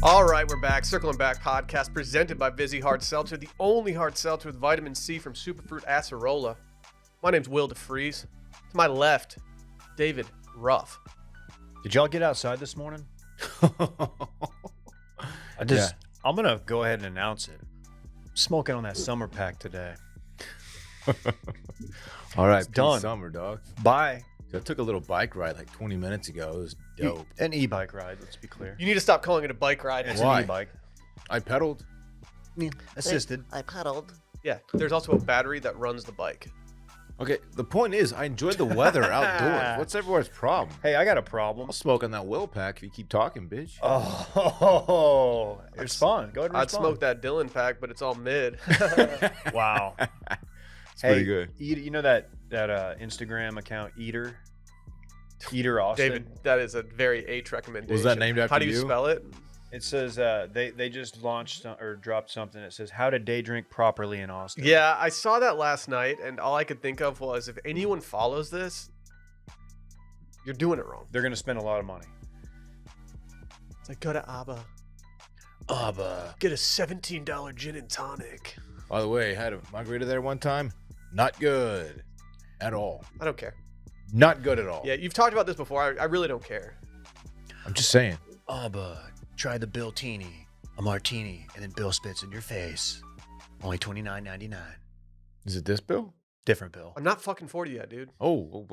All right, we're back. Circling Back podcast presented by Vizzy Hard Seltzer, the only hard seltzer with vitamin C from Superfruit Acerola. My name's Will DeFries. To my left, David Ruff. Did y'all get outside this morning? I'm going to go ahead and announce it. I'm smoking on that summer pack today. All right, It's done. Summer, dog. Bye. I took a little bike ride like 20 minutes ago. It was dope. An e-bike ride, let's be clear. You need to stop calling it a bike ride. It's Why? an e-bike. I pedaled. Assisted. I pedaled. Yeah, there's also a battery that runs the bike. Okay, the point is, I enjoyed the weather outdoors. What's everyone's problem? Hey, I got a problem. I'll smoke on that Will pack if you keep talking, bitch. Oh, it's fun. Go ahead and I'd respond. smoke that Dylan pack, but it's all mid. Wow. It's pretty good. You know that Instagram account, Eater Austin? David, that is a very H recommendation. Was that named after How do you you? spell it? It says they just launched or dropped something that says how to day drink properly in Austin. Yeah, I saw that last night, and all I could think of was if anyone follows this, you're doing it wrong. They're going to spend a lot of money. It's like, go to Abba, Abba. get a $17 gin and tonic. By the way, I had a margarita there one time. Not good at all. I don't care. Not good at all. Yeah, you've talked about this before. I really don't care. I'm just saying. Abba, try the Bill Teeny, a martini, and then Bill spits in your face. Only $29.99. Is it this bill? Different Bill. I'm not fucking 40 yet, dude. Oh.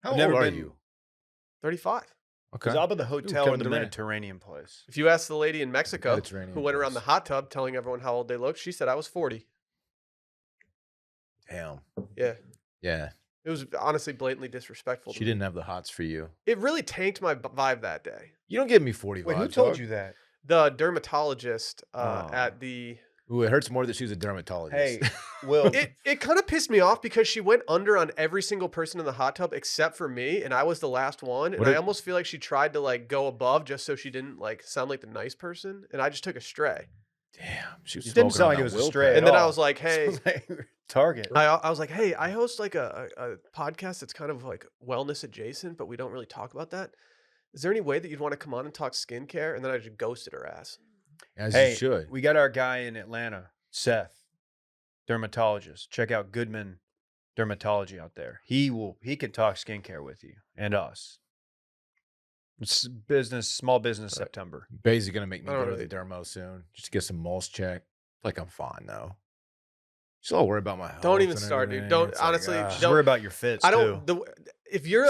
How I've never old are been- you? 35. Okay. Is Abba the hotel Come or to the the Mediterranean place? If you ask the lady in Mexico Mediterranean who went around place. the hot tub telling everyone how old they looked, she said I was 40. Damn. Yeah. Yeah. It was honestly blatantly disrespectful. She to me. didn't have the hots for you. It really tanked my vibe that day. You don't give me 40 Wait, vibes, who told dog. you that? The dermatologist Oh. at the... Ooh, it hurts more that she was a dermatologist. Hey, Will. It kind of pissed me off because she went under on every single person in the hot tub except for me, and I was the last one. And What I if- almost feel like she tried to like go above just so she didn't like sound like the nice person, and I just took a stray. Damn. She was It didn't smoking sound on like that it was a Will stray pack. at And then I all. was like, hey, Sounds like you were Target. I was like, hey, I host like a podcast that's kind of like wellness adjacent, but we don't really talk about that. Is there any way that you'd want to come on and talk skincare? And then I just ghosted her ass. As Hey, you should. we got our guy in Atlanta, Seth, dermatologist. Check out Goodman Dermatology out there. He can talk skincare with you and us. It's small business Right. September. Basically gonna make me I don't go to really- the dermo soon. Just to get some moles checked. Like I'm fine though. Just all worry about my health. Don't even and start, dude. everything. Don't- It's like, honestly, ah. Just don't- worry about your fits I too. don't. If you're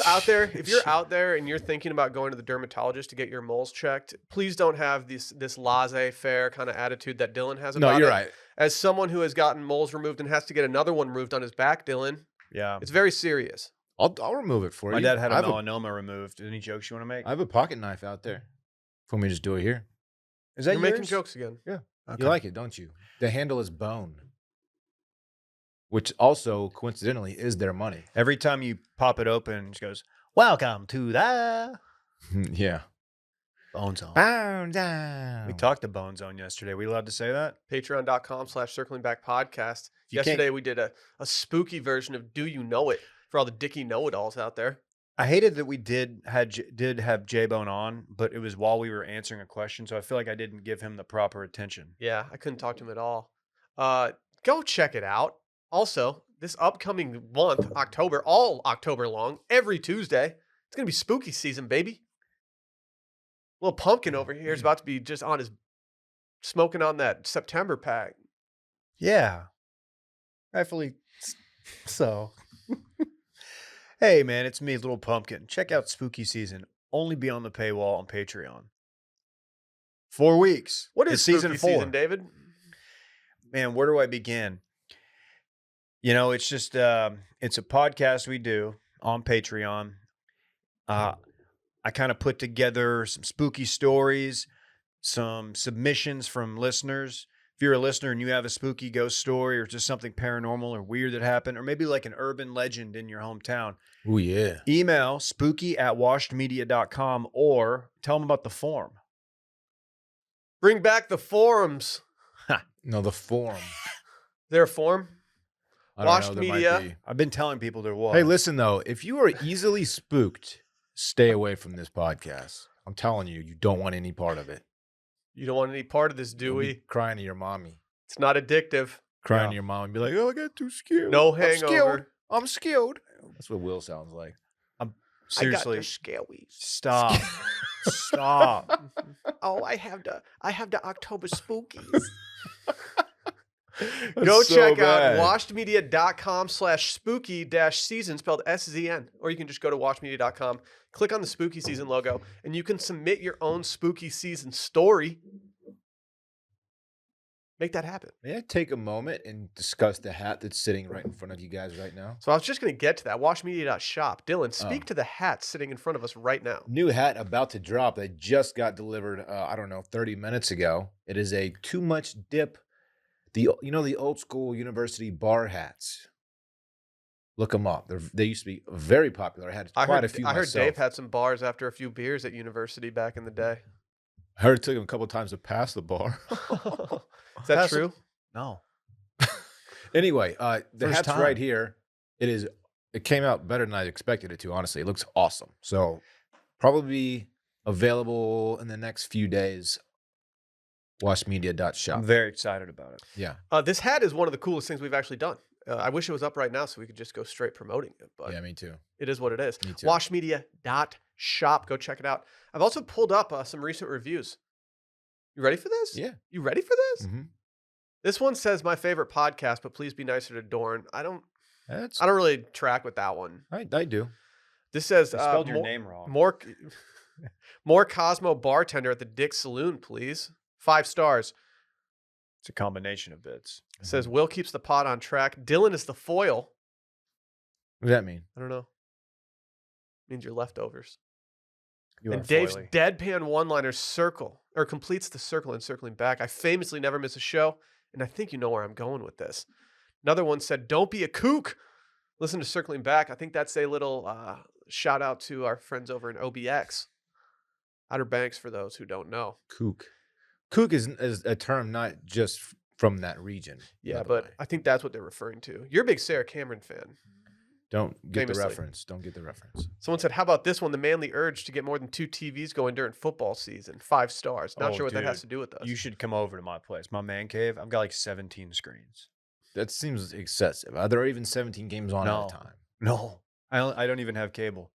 out there and you're thinking about going to the dermatologist to get your moles checked, please don't have this laissez-faire kind of attitude that Dylan has about No, you're it. right. As someone who has gotten moles removed and has to get another one removed on his back, Dylan, Yeah. it's very serious. I'll remove it for My you. dad had I a have melanoma removed. Any jokes you want to make? I have a pocket knife out there. For me to just do it here. Is that You're making yours? jokes again. Okay. You like it, don't you? The handle is bone. Which also, coincidentally, is their money. Every time you pop it open, it just goes, "Welcome to the Yeah. Bone Zone." Bound down. We talked to Bone Zone yesterday. We allowed to say that? Patreon.com/circling back podcast. You can't- Yesterday we did a spooky version of Do You Know It for all the Dicky know-it-alls out there. I hated that we did have J Bone on, but it was while we were answering a question, so I feel like I didn't give him the proper attention. Yeah, I couldn't talk to him at all. Go check it out. Also, this upcoming month, October, all October long, every Tuesday, it's going to be spooky season, baby. Little pumpkin over here is about to be just on his smoking on that September pack. Yeah, rightfully so. Hey, man, it's me, Little Pumpkin. Check out Spooky Season. Only be on the paywall on Patreon. 4 weeks. What is It's season spooky 4? season, David? Man, where do I begin? You know, it's just it's a podcast we do on Patreon. I kind of put together some spooky stories, some submissions from listeners. If you're a listener and you have a spooky ghost story or just something paranormal or weird that happened, or maybe like an urban legend in your hometown, Oh, yeah. email spooky@washedmedia.com or tell them about the forum. Bring back the forums. No, the forum. Their forum? I don't Washed know, there might media. be. I've been telling people there was. Hey, listen, though. If you are easily spooked, stay away from this podcast. I'm telling you, you don't want any part of it. You don't want any part of this, do You'll be we? crying to your mommy. It's not addictive. Crying Yeah. to your mom and be like, oh, I got too scared. No I'm hangover. scared. That's what Will sounds like. Seriously, I got the scaries. stop. Stop. Oh, I have the October spookies. That's Go so check bad. out washedmedia.com/spooky-season, spelled SZN. Or you can just go to washedmedia.com, click on the spooky season logo, and you can submit your own spooky season story. Make that happen. May I take a moment and discuss the hat that's sitting right in front of you guys right now? So I was just going to get to that. Washmedia.shop. Dylan, speak Oh. to the hat sitting in front of us right now. New hat about to drop. That just got delivered, 30 minutes ago. It is a too much dip. The old school university bar hats. Look them up. They used to be very popular. I had quite a few I heard myself. Dave had some bars after a few beers at university back in the day. I heard it took him a couple times to pass the bar. Is that Pass it- true? No. Anyway, the First hat's time. right here. It came out better than I expected it to, honestly. It looks awesome. So probably be available in the next few days. Washmedia.shop. I'm very excited about it. Yeah. This hat is one of the coolest things we've actually done. I wish it was up right now so we could just go straight promoting it, but Yeah, me too. it is what it is. Me too. Washmedia.shop. Go check it out. I've also pulled up some recent reviews. You ready for this? Yeah. You ready for this? Mhm. This one says my favorite podcast, but please be nicer to Dorn. I don't That's really track with that one. I do. This says You spelled your more, name wrong. more Cosmo bartender at the Dick Saloon, please. 5 stars. It's a combination of bits. It says Will keeps the pot on track. Dylan is the foil. What does that mean? I don't know. Means you're leftovers. You And are Dave's foily. deadpan one-liner completes the circle and circling back. I famously never miss a show, and I think you know where I'm going with this. Another one said, "Don't be a kook." Listen to circling back. I think that's a little shout out to our friends over in OBX, Outer Banks, for those who don't know. Kook. Kook is a term not just from that region. Yeah, by the but way. I think that's what they're referring to. You're a big Sarah Cameron fan. Don't get famously. the reference. Don't get the reference. Someone said, "How about this one? The manly urge to get more than 2 TVs going during football season. 5 stars." Not Oh, sure what that has dude. to do with us. You should come over to my place, my man cave. I've got like 17 screens. That seems excessive. Are there even 17 games on at No. a time? No, I don't even have cable.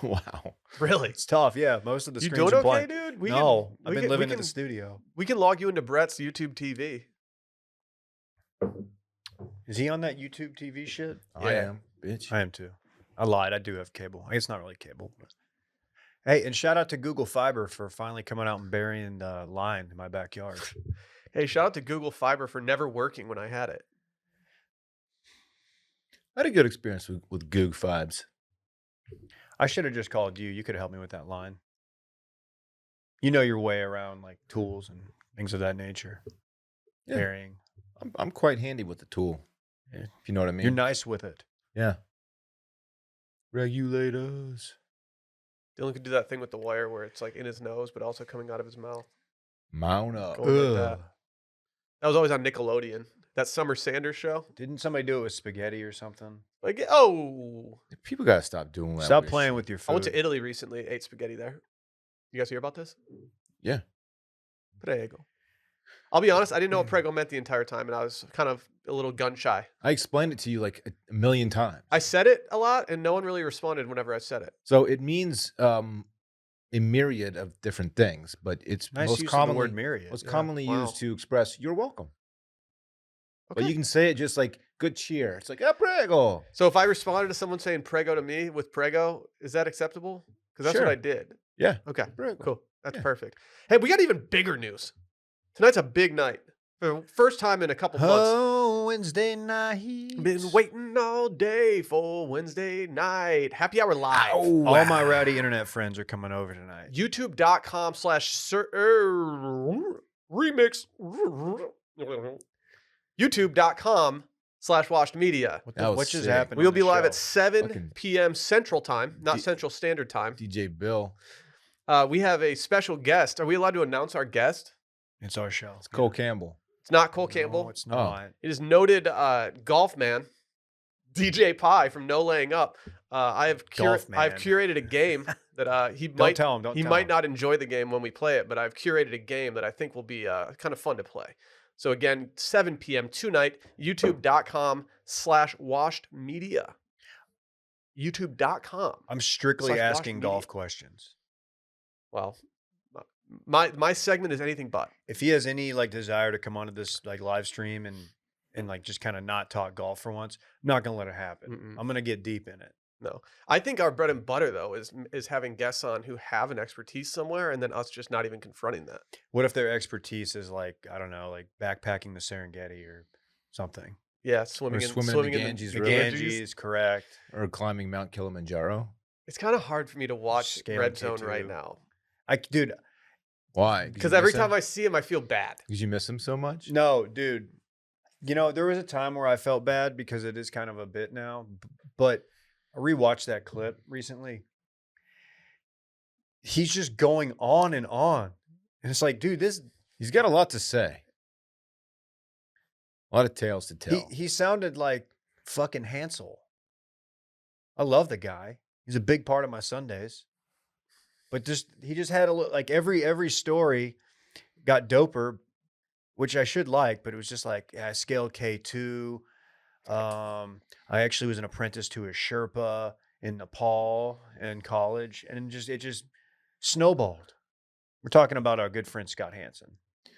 Wow. Really? It's tough. Yeah, most of the You screens doing are okay, blank. dude? No, we I've been can- living we in the can- studio. We can log you into Brett's YouTube TV. Is he on that YouTube TV shit? I Yeah. am, bitch. I am too. I lied. I do have cable. I guess it's not really cable. But... Hey, and shout out to Google Fiber for finally coming out and burying the line in my backyard. Hey, shout out to Google Fiber for never working when I had it. I had a good experience with Goog Fibes. I should have just called you. You could have helped me with that line. You know your way around like tools and things of that nature. Yeah. Burying. I'm quite handy with the tool. Yeah. If you know what I mean. You're nice with it. Yeah. Regulators. Dylan could do that thing with the wire where it's like in his nose, but also coming out of his mouth. Mount up. Going like that. That was always on Nickelodeon. That Summer Sanders show. Didn't somebody do it with spaghetti or something? Like, oh, People gotta stop doing that. Stop weird playing shit. with your food. I went to Italy recently, ate spaghetti there. You guys hear about this? Yeah. Prego. I'll be honest, I didn't know what prego meant the entire time, and I was kind of a little gun shy. I explained it to you like a million times. I said it a lot, and no one really responded whenever I said it. So it means a myriad of different things, but it's Nice most use of commonly the word myriad. most Yeah, commonly wow. used to express you're welcome. But Okay. you can say it just like good cheer. It's like prego. So if I responded to someone saying prego to me with prego, is that acceptable? Because that's Sure. what I did. Yeah. Okay, Prego. cool. That's Yeah. perfect. Hey, we got even bigger news. Tonight's a big night. For the first time in a couple months. Oh, Wednesday night. Been waiting all day for Wednesday night. Happy Hour Live. All my rowdy internet friends are coming over tonight. YouTube.com/remix. YouTube.com/washed media. What, That was what just sick. happened? We'll on be the live show? at 7 Fucking- p.m. Central Time, not D- Central Standard Time. DJ Bill. We have a special guest. Are we allowed to announce our guest? It's our show. It's Cole Campbell. It's not Cole Campbell. No, it's not. It is noted golf man, DJ Pie from No Laying Up. I've Golf man. curated a game that he Don't might tell him. Don't he tell might him. not enjoy the game when we play it, but I've curated a game that I think will be kind of fun to play. So again, 7 p.m. tonight, youtube.com/washedmedia. youtube.com. I'm strictly /washed asking media. golf questions. Well, my segment is anything but. If he has any like desire to come onto this like live stream and like just kind of not talk golf for once, I'm not gonna let it happen. Mm-mm. I'm gonna get deep in it. No, I think our bread and butter though is having guests on who have an expertise somewhere, and then us just not even confronting that. What if their expertise is like, I don't know, like backpacking the Serengeti or something? Yeah, swimming in swimming in the the Ganges The River. Ganges, correct. Or climbing Mount Kilimanjaro. It's kind of hard for me to watch Scaling Red Zone right K2. now Dude, Why? because every time I see him, I feel bad. Because you miss him so much? no, dude. You know, there was a time where I felt bad because it is kind of a bit now, but I rewatched that clip recently. He's just going on and on. And it's like, dude, He's got a lot to say. A lot of tales to tell. he sounded like fucking Hansel. I love the guy. He's a big part of my Sundays. But he just had like every story got doper, which I should like, but it was just like, yeah, I scaled K2. I actually was an apprentice to a Sherpa in Nepal in college, and it just snowballed. We're talking about our good friend Scott Hansen.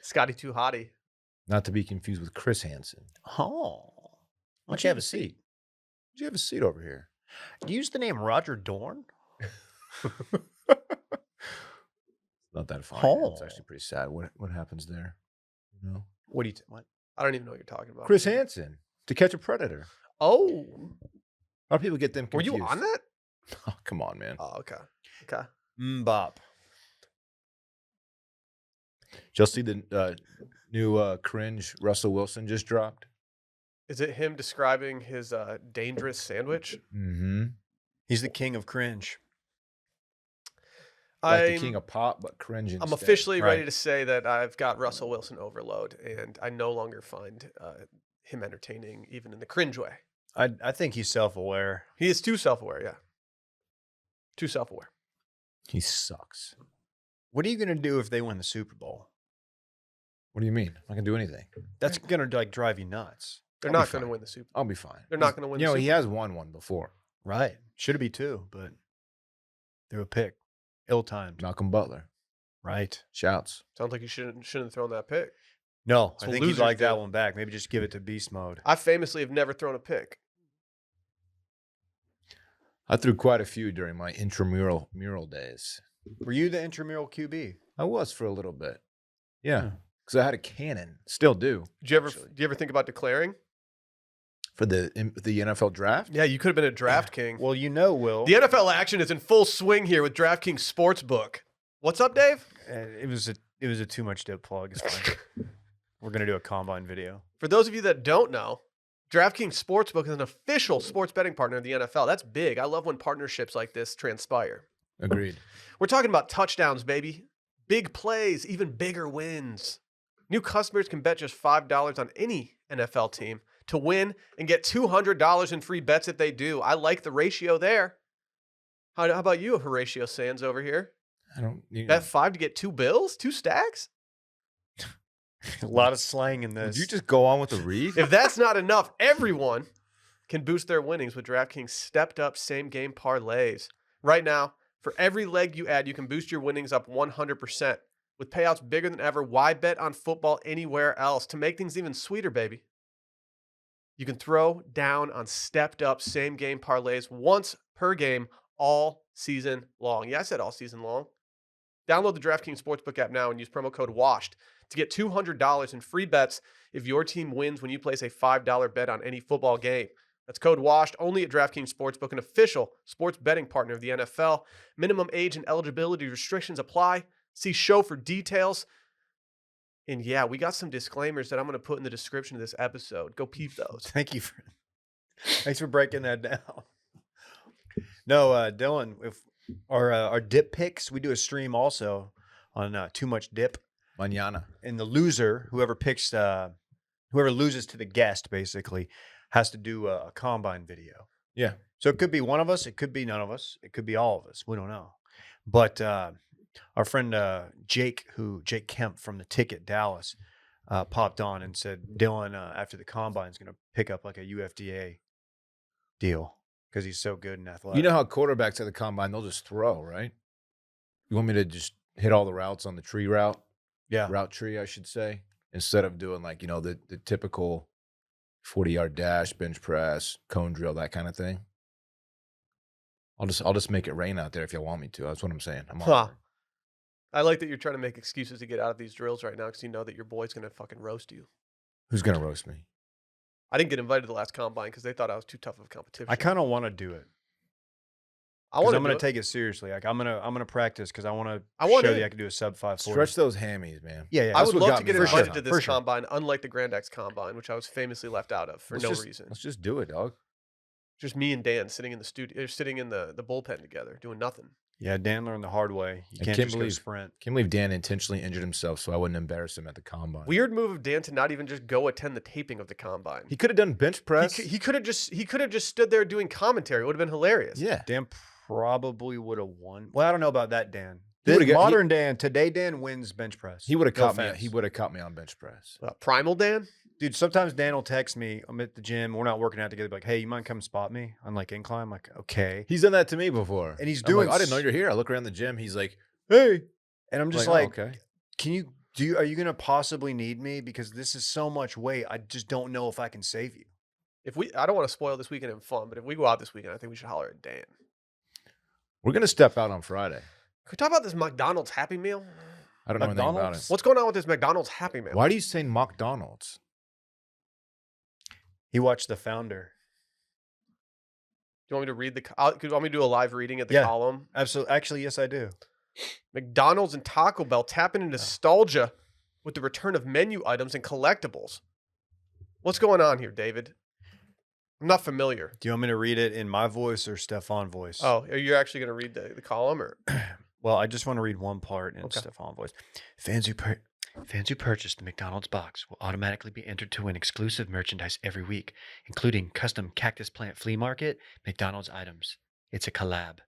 Scotty too hottie. Not to be confused with Chris Hansen. Oh, why don't you have a seat? Do you have a seat over here? Use the name Roger Dorn. Not that funny. It's Oh. actually pretty sad. What happens there? You know? What do you? What? I don't even know what you're talking about. Chris Hansen, To Catch a Predator. Oh, A lot of people get them were confused. you on that? Oh, come on, man. Oh, okay. Okay. Mbop. Did y'all see the new cringe Russell Wilson just dropped? Is it him describing his dangerous sandwich? Mm-hmm. He's the king of cringe. Like the king of pop, but cringe instead. I'm officially ready Right. to say that I've got Russell Wilson overload, and I no longer find him entertaining, even in the cringe way. I think he's self-aware. He is too self-aware, yeah. Too self-aware. He sucks. What are you gonna do if they win the Super Bowl? What do you mean? I'm not gonna do anything. That's gonna like drive you nuts. They're I'll be not going to fine. win the Super Bowl. I'll be fine. They're not going to win You the know, Super he has won one before. Right. Should it be two, but they were picked. Ill-timed. Malcolm Butler. Right. Shouts. Sounds like you shouldn't have thrown that pick. No, That's I what think he'd losers like that do. one back. Maybe just give it to beast mode. I famously have never thrown a pick. I threw quite a few during my intramural days. Were you the intramural QB? I was for a little bit. Yeah. Yeah. Because I had a cannon. Still do. Do you actually. ever think about declaring? For the NFL draft? Yeah, you could have been a draft king. Well, you know, Will. The NFL action is in full swing here with DraftKings Sportsbook. What's up, Dave? It was a too much dip plug. It's fine. We're gonna do a combine video. For those of you that don't know, DraftKings Sportsbook is an official sports betting partner of the NFL. That's big. I love when partnerships like this transpire. Agreed. We're talking about touchdowns, baby. Big plays, even bigger wins. New customers can bet just $5 on any NFL team to win and get $200 in free bets if they do. I like the ratio there. How about you, Horatio Sands over here? I don't. Bet 5 to get 2 bills? 2 stacks? A lot of slang in this. Did you just go on with the read? If that's not enough, everyone can boost their winnings with DraftKings stepped up same game parlays. Right now, for every leg you add, you can boost your winnings up 100%. With payouts bigger than ever, why bet on football anywhere else? To make things even sweeter, baby, you can throw down on stepped up same game parlays once per game all season long. Yeah, I said all season long. Download the DraftKings Sportsbook app now and use promo code WASHED to get $200 in free bets if your team wins when you place a $5 bet on any football game. That's code WASHED only at DraftKings Sportsbook, an official sports betting partner of the NFL. Minimum age and eligibility restrictions apply. See show for details. And yeah, we got some disclaimers that I'm going to put in the description of this episode. Go peep those. Thanks for breaking that down. No, Dylan, if our dip picks, we do a stream also on Too Much Dip. Mañana. And the loser, whoever loses to the guest, basically, has to do a combine video. Yeah. So it could be one of us. It could be none of us. It could be all of us. We don't know. But our friend Jake Kemp from the Ticket Dallas popped on and said Dylan after the combine is going to pick up like a UFDA deal because he's so good and athletic. You know how quarterbacks at the combine, they'll just throw, right? You want me to just hit all the routes on the tree route? Yeah. Route tree, I should say, instead of doing like, the typical 40-yard dash, bench press, cone drill, that kind of thing. I'll just make it rain out there if y'all want me to. That's what I'm saying. I'm Huh. on. I like that you're trying to make excuses to get out of these drills right now because you know that your boy's going to fucking roast you. Who's gonna roast me? I didn't get invited to the last combine because they thought I was too tough of a competition. I kind of want to do it. I want I'm to going to take it seriously. Like I'm gonna practice because I want to want show in. that I can do a sub 540. Stretch those hammies, man. Yeah. I That's would what love got to me get last invited time. to For this sure. combine, unlike the Grand X combine, which I was famously left out of for no reason. Let's just do it, dog. Just me and Dan sitting in the studio, sitting in the bullpen together, doing nothing. Yeah, Dan learned the hard way. You I can't can't just go believe- sprint. Can't believe Dan intentionally injured himself so I wouldn't embarrass him at the combine. Weird move of Dan to not even just go attend the taping of the combine. He could have done bench press. He could have just stood there doing commentary. It would have been hilarious. Yeah. Dan probably would have won. Well, I don't know about that, Dan. He would've got- Modern Dan, today Dan wins bench press. He would have No caught me. offense. He would have caught me on bench press. Primal Dan. Dude, sometimes Dan will text me. I'm at the gym. We're not working out together. Be like, hey, you mind come spot me on like incline? I'm like, okay. He's done that to me before. And he's I'm like, doing I didn't know s- you're here. I look around the gym. He's like, Hey. And I'm just "Oh, like, okay. can you are you gonna possibly need me? Because this is so much weight. I just don't know if I can save you. I don't want to spoil this weekend in fun, but if we go out this weekend, I think we should holler at Dan. We're gonna step out on Friday. Can we talk about this McDonald's Happy Meal? I don't know anything about McDonald's? it. What's going on with this McDonald's Happy Meal? Why do you say McDonald's? He watched The Founder. Do you want me to read do you want me to do a live reading at the Yeah. column? Absolutely. Actually, yes, I do. McDonald's and Taco Bell tap into nostalgia with the return of menu items and collectibles. What's going on here, David? I'm not familiar. Do you want me to read it in my voice or Stefan voice? Oh, are you actually going to read the column? Or Well, I just want to read one part in Okay. Stefan voice. Fans who purchase the McDonald's box will automatically be entered to win exclusive merchandise every week, including custom cactus plant flea market McDonald's items. It's a collab.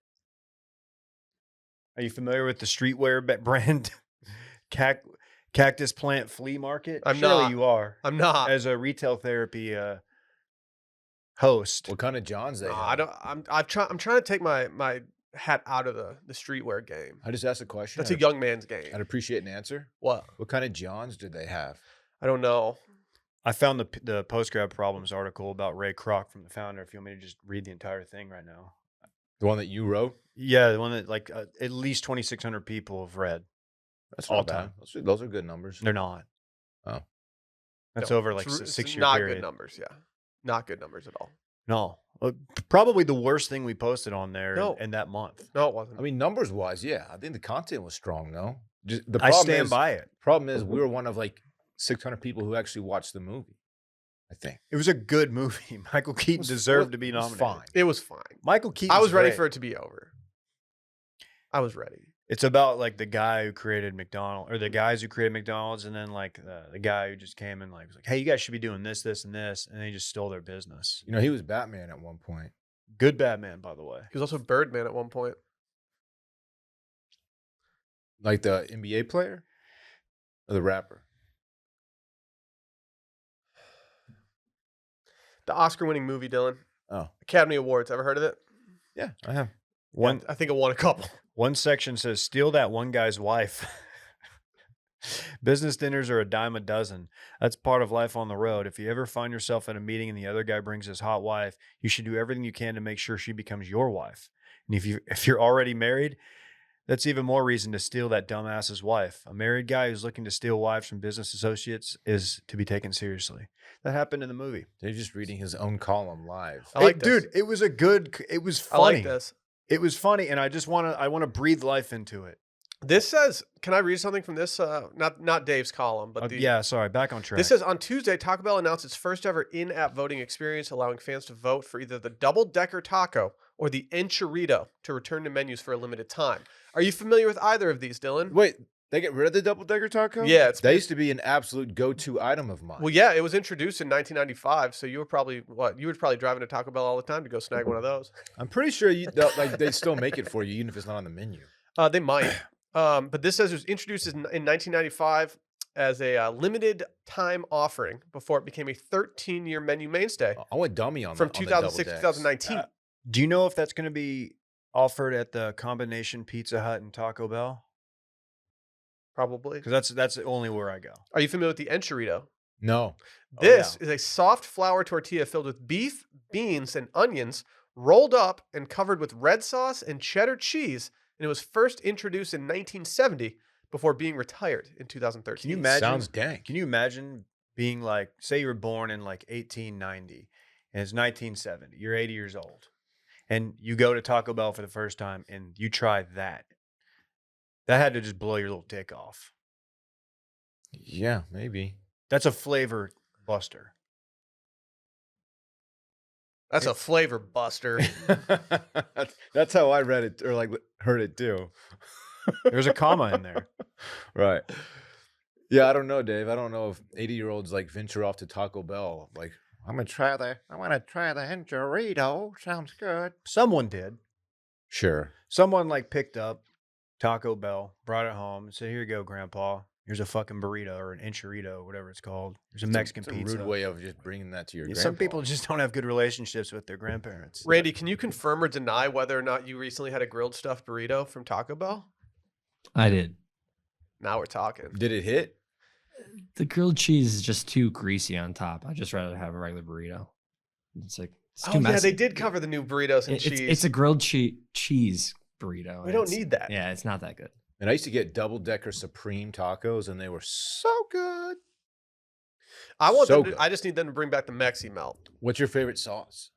Are you familiar with the streetwear brand Cactus Plant Flea Market? I'm Surely not. you are. I'm not. As a retail therapy host. What kind of Johns they No, have? I don't. I'm trying to take my hat out of the streetwear game. I just asked a question. That's a young man's game. I'd appreciate an answer. What? What kind of Johns did they have? I don't know. I found the Postgrad Problems article about Ray Kroc from the Founder. If you want me to just read the entire thing right now. The one that you wrote? Yeah, the one that like at least 2,600 people have read. That's All not bad. time. Those are good numbers. They're not. Oh. That's No, over like it's 6 year not period. good numbers. Yeah, not good numbers at all. No, probably the worst thing we posted on there No. in that month. No, it wasn't. I mean, numbers wise, yeah. I think the content was strong, though. Just, the I problem stand is, by it. Problem is, we were one of like 600 people who actually watched the movie. I think It was a good movie. Michael Keaton deserved to be it was nominated. fine. It was fine. Michael Keaton. I was ready for it to be over. I was ready. It's about like the guy who created McDonald's, or the guys who created McDonald's, and then like the guy who just came and like was like, "Hey, you guys should be doing this, this, and this," and they just stole their business. You know, he was Batman at one point. Good Batman, by the way. He was also Birdman at one point. Like the NBA player or the rapper? The Oscar-winning movie, Dylan. Oh, Academy Awards. Ever heard of it? yeah, I have. One Yeah, I think it won a couple. one section says, "Steal that one guy's wife." Business dinners are a dime a dozen. That's part of life on the road. If you ever find yourself at a meeting and the other guy brings his hot wife, you should do everything you can to make sure she becomes your wife. And if you're already married, that's even more reason to steal that dumbass's wife. A married guy who's looking to steal wives from business associates is to be taken seriously. That happened in the movie. They're just reading his own column live. I like this. Dude, it was it was I funny. like this. It was funny, and I want to breathe life into it. This says, can I read something from this? Not Dave's column, but Yeah, sorry, back on track. This says, on Tuesday, Taco Bell announced its first ever in-app voting experience, allowing fans to vote for either the double-decker taco or the enchilada to return to menus for a limited time. Are you familiar with either of these, Dylan? Wait, They get rid of the double decker taco? Yeah, it's that used to be an absolute go-to item of mine. Well, yeah, it was introduced in 1995, so you were probably You were probably driving to Taco Bell all the time to go snag one of those. I'm pretty sure they still make it for you, even if it's not on the menu. They might. But this says it was introduced in 1995 as a limited time offering before it became a 13-year menu mainstay I went dummy on from the, on the double 2006 to decks. 2019. Do you know if that's going to be offered at the combination Pizza Hut and Taco Bell? Probably. Because that's only where I go. Are you familiar with the enchilada? No. This is a soft flour tortilla filled with beef, beans, and onions, rolled up and covered with red sauce and cheddar cheese. And it was first introduced in 1970 before being retired in 2013. Can you imagine? Sounds dank. Can you imagine being like, say you were born in like 1890 and it's 1970. You're 80 years old and you go to Taco Bell for the first time and you try that. That had to just blow your little dick off. Yeah, maybe. That's a flavor buster. That's a flavor buster. That's how I read it or like heard it too. There's a comma in there. Right. Yeah, I don't know, Dave. I don't know if 80-year-olds like venture off to Taco Bell. Like, I want to try the enchilada. Sounds good. Someone did. Sure. Someone like picked up Taco Bell, brought it home, and said, "Here you go, Grandpa. Here's a fucking burrito or an enchilada, whatever it's called. There's a Mexican it's a pizza." rude way of just bringing that to your grandpa. Some people just don't have good relationships with their grandparents. Randy, can you confirm or deny whether or not you recently had a grilled stuffed burrito from Taco Bell? I did. Now we're talking. Did it hit? The grilled cheese is just too greasy on top. I just rather have a regular burrito. It's like it's too Oh, yeah, messy. they did cover the new burritos and cheese. It's a grilled cheese burrito. We don't It's- need that. Yeah, it's not that good. And I used to get double-decker Supreme tacos, and they were so good. I want So them to, good. I just need them to bring back the Mexi Melt. What's your favorite sauce?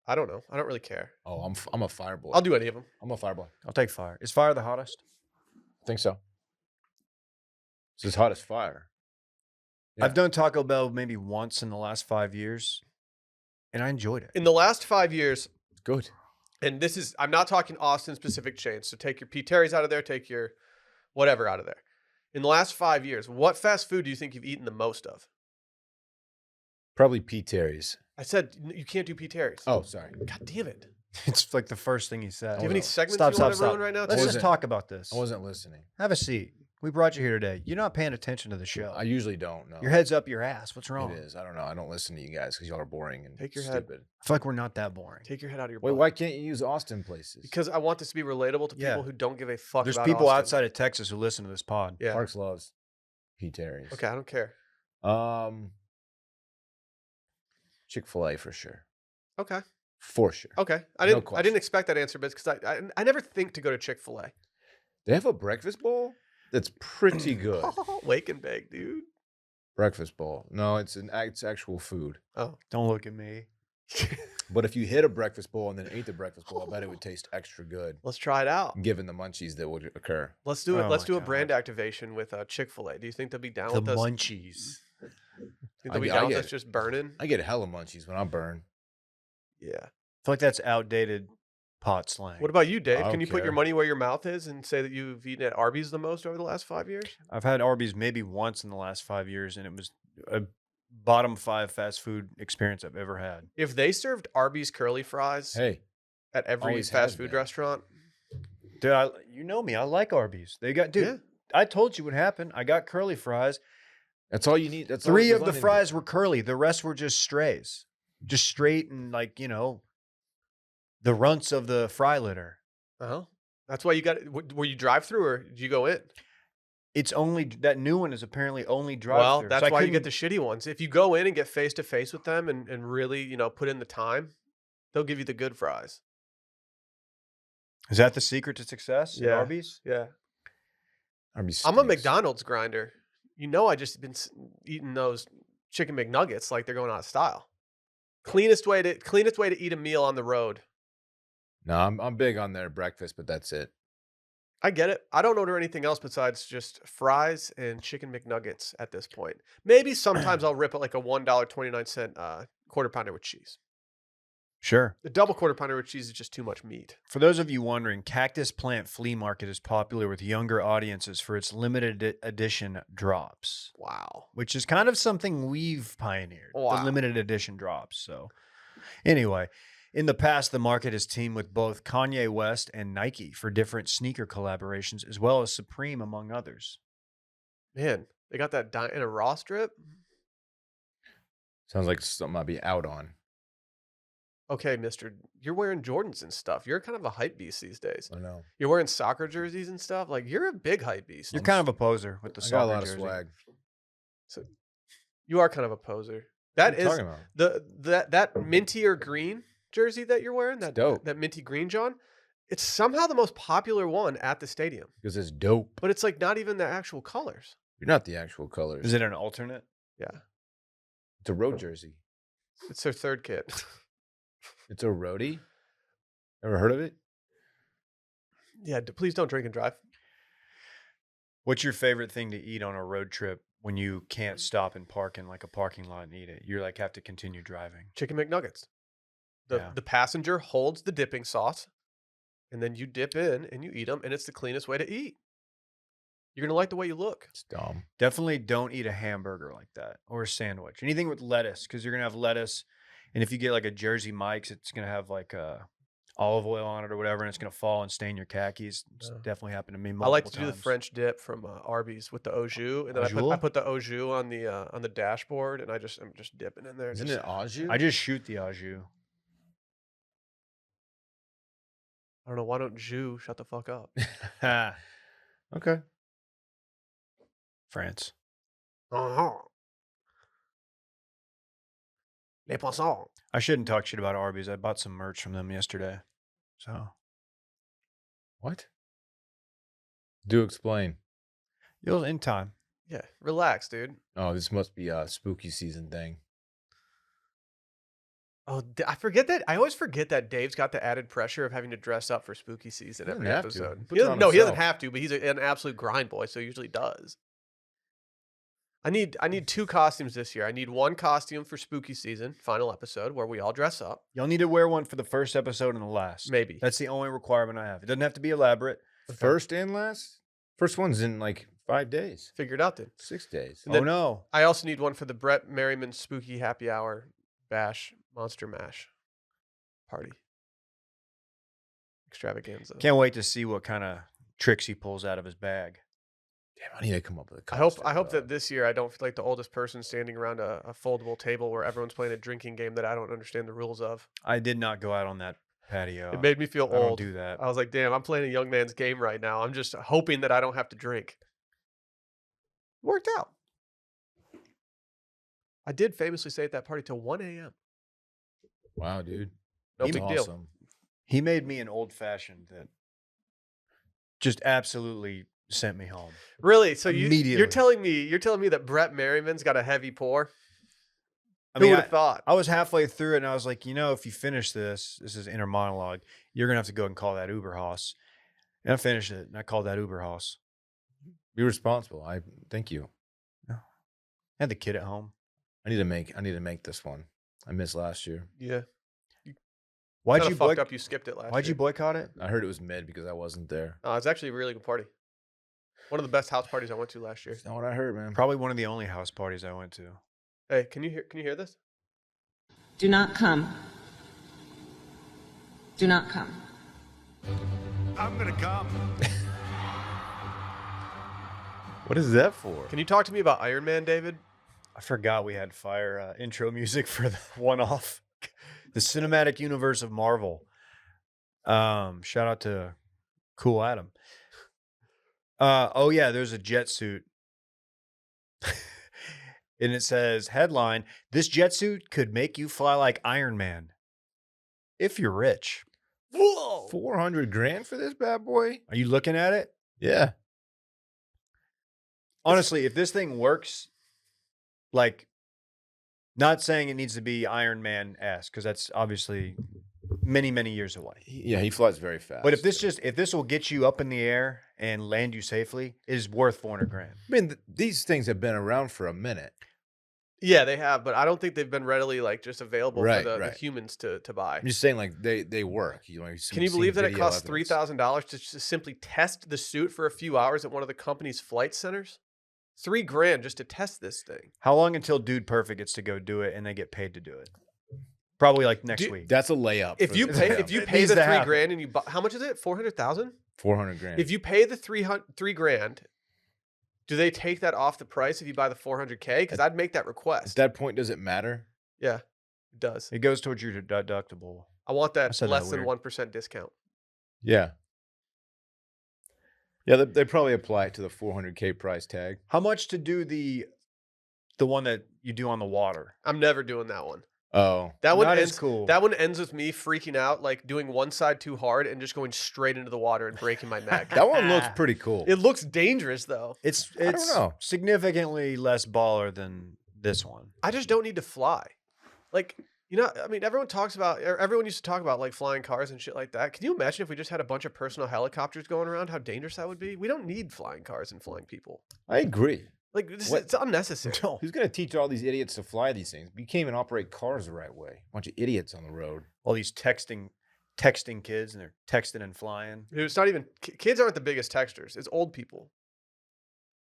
I don't know. I don't really care. Oh, I'm a Fireboy. I'll do any of them. I'm a Fireboy. I'll take fire. Is fire the hottest? I think so. It's as hot as fire. Yeah. I've done Taco Bell maybe once in the last 5 years, and I enjoyed it. In the last 5 years, It's good. and this is, I'm not talking Austin specific chains. So take your P. Terry's out of there, take your whatever out of there. In the last 5 years, what fast food do you think you've eaten the most of? Probably P. Terry's. I said you can't do P. Terry's. Oh, sorry. God damn it. Do It's like the first thing he said. you have any no. segments Stop, you stop, want to stop. ruin right now? Let's Tim? just talk about this. I wasn't listening. Have a seat. We brought you here today. You're not paying attention to the show. I usually don't know. Your head's up your ass. What's wrong? It is. I don't know. I don't listen to you guys because y'all are boring and Take your head. stupid. I feel like we're not that boring. Take your head out of your Wait, butt. why can't you use Austin places? Because I want this to be relatable to Yeah. people who don't give a fuck There's about people Austin. outside of Texas who listen to this pod. Yeah. Parks loves P. Terry's. Okay, I don't care. Chick-fil-A for sure. Okay. For sure. Okay. I No didn't question. expect that answer, but because I never think to go to Chick-fil-A. They have a breakfast bowl that's pretty good. Wake and bake, dude. Breakfast bowl. No, it's actual food. Oh. Don't look at me. But if you hit a breakfast bowl and then ate the breakfast bowl, I bet it would taste extra good, Let's try it out. given the munchies that would occur. Let's do it. Oh Let's my do a God. brand activation with Chick-fil-A. Do you think they'll be down The with us? munchies. Think they'll be I down with get us it. just burning? I get hella munchies when I burn. Yeah. I feel like that's outdated pot slang. What about you, Dave? I Can don't you put your care. money where your mouth is and say that you've eaten at Arby's the most over the last 5 years? I've had Arby's maybe once in the last 5 years, and it was a bottom 5 fast food experience I've ever had. If they served Arby's curly fries Hey, at every always fast has food been. restaurant, Dude, you know me. I like Arby's. They got, dude, yeah. I told you what happened. I got curly fries. that's all you need. That's all 3 it's of the designed to do. fries were curly. The rest were just strays. Just straight and like, the runts of the fry litter. Uh-huh. That's why you got. Were you drive through or did you go in? It's only, that new one is apparently only drive Well, through. that's why you get the shitty ones. If you go in and get face to face with them and really, put in the time, they'll give you the good fries. Is that the secret to success at Yeah. Arby's? Yeah. Arby's I'm a stinks. McDonald's grinder. I just been eating those chicken McNuggets like they're going out of style. Cleanest way to eat a meal on the road. No, I'm big on their breakfast, but that's it. I get it. I don't order anything else besides just fries and chicken McNuggets at this point. Maybe sometimes I'll rip it like a $1.29 quarter pounder with cheese. Sure. The double quarter pounder with cheese is just too much meat. For those of you wondering, Cactus Plant Flea Market is popular with younger audiences for its limited edition drops, Wow. which is kind of something we've pioneered, Wow. the limited edition drops. So anyway, in the past, the market has teamed with both Kanye West and Nike for different sneaker collaborations, as well as Supreme, among others. Man, they got that Diana Ross drip. Sounds like something I'd be out on. Okay, mister, you're wearing Jordans and stuff. You're kind of a hype beast these days. I know. You're wearing soccer jerseys and stuff. Like, you're a big hype beast. You're kind of a poser with the I soccer got a lot jersey. of swag. So you are kind of a poser. What That are you is talking about? that minty or green jersey that you're wearing. That dope. That minty green, John. It's somehow the most popular one at the stadium, Because it's dope. but it's like not even the actual colors. You're not the actual colors. Is it an alternate? Yeah, It's a road jersey. it's their third kit. It's a roadie. Ever heard of it? Yeah, please don't drink and drive. What's your favorite thing to eat on a road trip when you can't stop and park in like a parking lot and eat it? You're like have to continue driving. Chicken McNuggets. Yeah. The passenger holds the dipping sauce, and then you dip in and you eat them, and it's the cleanest way to eat. You're gonna like the way you look. It's dumb. Definitely don't eat a hamburger like that or a sandwich. Anything with lettuce, because you're gonna have lettuce, and if you get like a Jersey Mike's, it's gonna have like olive oil on it or whatever, and it's gonna fall and stain your khakis. It's Yeah. definitely happened to me. I like to multiple do the times. French dip from Arby's with the au jus, and then Au I jus? put the au jus on the dashboard, and I'm just dipping in there. Isn't just- it au jus? I just shoot the au jus. I don't know. Why don't you shut the fuck up? Ha. Okay. France. Uh-huh. Les poissons. I shouldn't talk shit about Arby's. I bought some merch from them yesterday. So What? Do explain. you'll in time. Yeah, relax, dude. Oh, this must be a spooky season thing. Oh, I forget that. I always forget that Dave's got the added pressure of having to dress up for spooky season He doesn't every have to. episode. He puts it on No, he doesn't himself. have to, but he's an absolute grind boy, so he usually does. I need 2 costumes this year. I need 1 costume for spooky season, final episode, where we all dress up. Y'all need to wear one for the first episode and the last. Maybe. That's the only requirement I have. It doesn't have to be elaborate. First and last? First one's in like 5 days, Figured out then. 6 days. And then- Oh no. I also need one for the Brett Merriman Spooky Happy Hour Bash Monster Mash party extravaganza. Can't wait to see what kind of tricks he pulls out of his bag. Damn, I need to come up with a I hope costume, that this year I don't feel like the oldest person standing around a foldable table where everyone's playing a drinking game that I don't understand the rules of. I did not go out on that patio. It made me feel I don't old. do that. I was like, damn, I'm playing a young man's game right now. I'm just hoping that I don't have to drink. Worked out. I did famously stay at that party till 1 a.m. Wow, dude. No That's big deal. awesome. He made me an old fashioned that just absolutely sent me home. Really? So you're Immediately. telling me that Brett Merriman's got a heavy pour? I Who mean, would have thought? I was halfway through it and I was like, if you finish this is inner monologue, you're gonna have to go and call that Uber Haas. And I finished it and I called that Uber Haas. Be responsible. I thank you. I had the kid at home. I need to make this one. I missed last year. Yeah. Why'd Kinda you fucked up you skipped it last Why'd you year. boycott it? I heard it was mid because I wasn't there. It's actually a really good party. One of the best house parties I went to last year. That's not what I heard, man. Probably one of the only house parties I went to. Hey, can you hear this? Do not come. Do not come. I'm gonna come. What is that for? Can you talk to me about Iron Man, David? I forgot we had fire intro music for the one-off. The cinematic universe of Marvel. Shout out to Cool Adam. Oh yeah, there's a jet suit. And it says, headline, this jet suit could make you fly like Iron Man. If you're rich. Whoa! 400 grand for this bad boy? Are you looking at it? Yeah. Honestly, if this thing works, like, not saying it needs to be Iron Man-esque, because that's obviously many, many years away. Yeah, he flies very fast. But if this will get you up in the air and land you safely, it is worth 400 grand. I mean, these things have been around for a minute. Yeah, they have, but I don't think they've been readily like just available Right, for the right. humans to buy. I'm just saying, like they work. You know, Can you believe that it costs $3,000 to just simply test the suit for a few hours at one of the company's flight centers? $3,000 just to test this thing. How long until Dude Perfect gets to go do it and they get paid to do it? Probably like next week. That's a layup. If you pay, It needs the to $3,000 happen. and you buy, how much is it? 400,000. 400 grand. If you pay the $3,000, do they take that off the price if you buy the 400K? Because I'd make that At request. that point, does it matter? Yeah, it does. It goes towards your deductible. I want that said that less than weird. 1% discount. Yeah. Yeah, they probably apply it to the 400K price tag. How much to do the one that you do on the water? I'm never doing that one. Oh, That one Not as ends cool. That one ends with me freaking out, like doing one side too hard and just going straight into the water and breaking my neck. that one looks pretty cool. It looks dangerous though. It's don't know. significantly less baller than this one. I just don't need to fly. Like, you know, I mean, everyone used to talk about like flying cars and shit like that. Can you imagine if we just had a bunch of personal helicopters going around, how dangerous that would be? We don't need flying cars and flying people. I agree. Like, What? it's unnecessary. Who's going to teach all these idiots to fly these things? You can't even operate cars the right way. Bunch of idiots on the road. All these texting kids, and they're texting and flying. It's not even kids aren't the biggest texters. It's old people.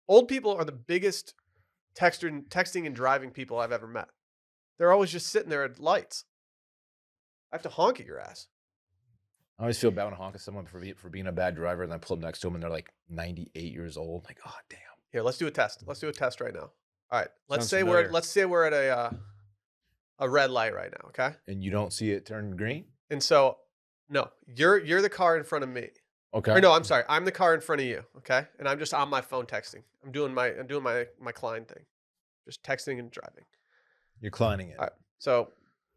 Old people are the biggest texting and driving people I've ever met. They're always just sitting there at lights. I have to honk at your ass. I always feel bad when I honk at someone for being a bad driver, and I pull up next to them, and they're like 98 years old. Like, oh damn. Here, let's do a test. Let's do a test right now. All right. Let's Sounds say familiar. we're at a red light right now, okay? And you don't see it turn green? And so, no, you're the car in front of me. Okay. Or no, I'm sorry. I'm the car in front of you, okay? And I'm just on my phone texting. I'm doing my Klein thing. Just texting and driving. You're climbing it. All right. So,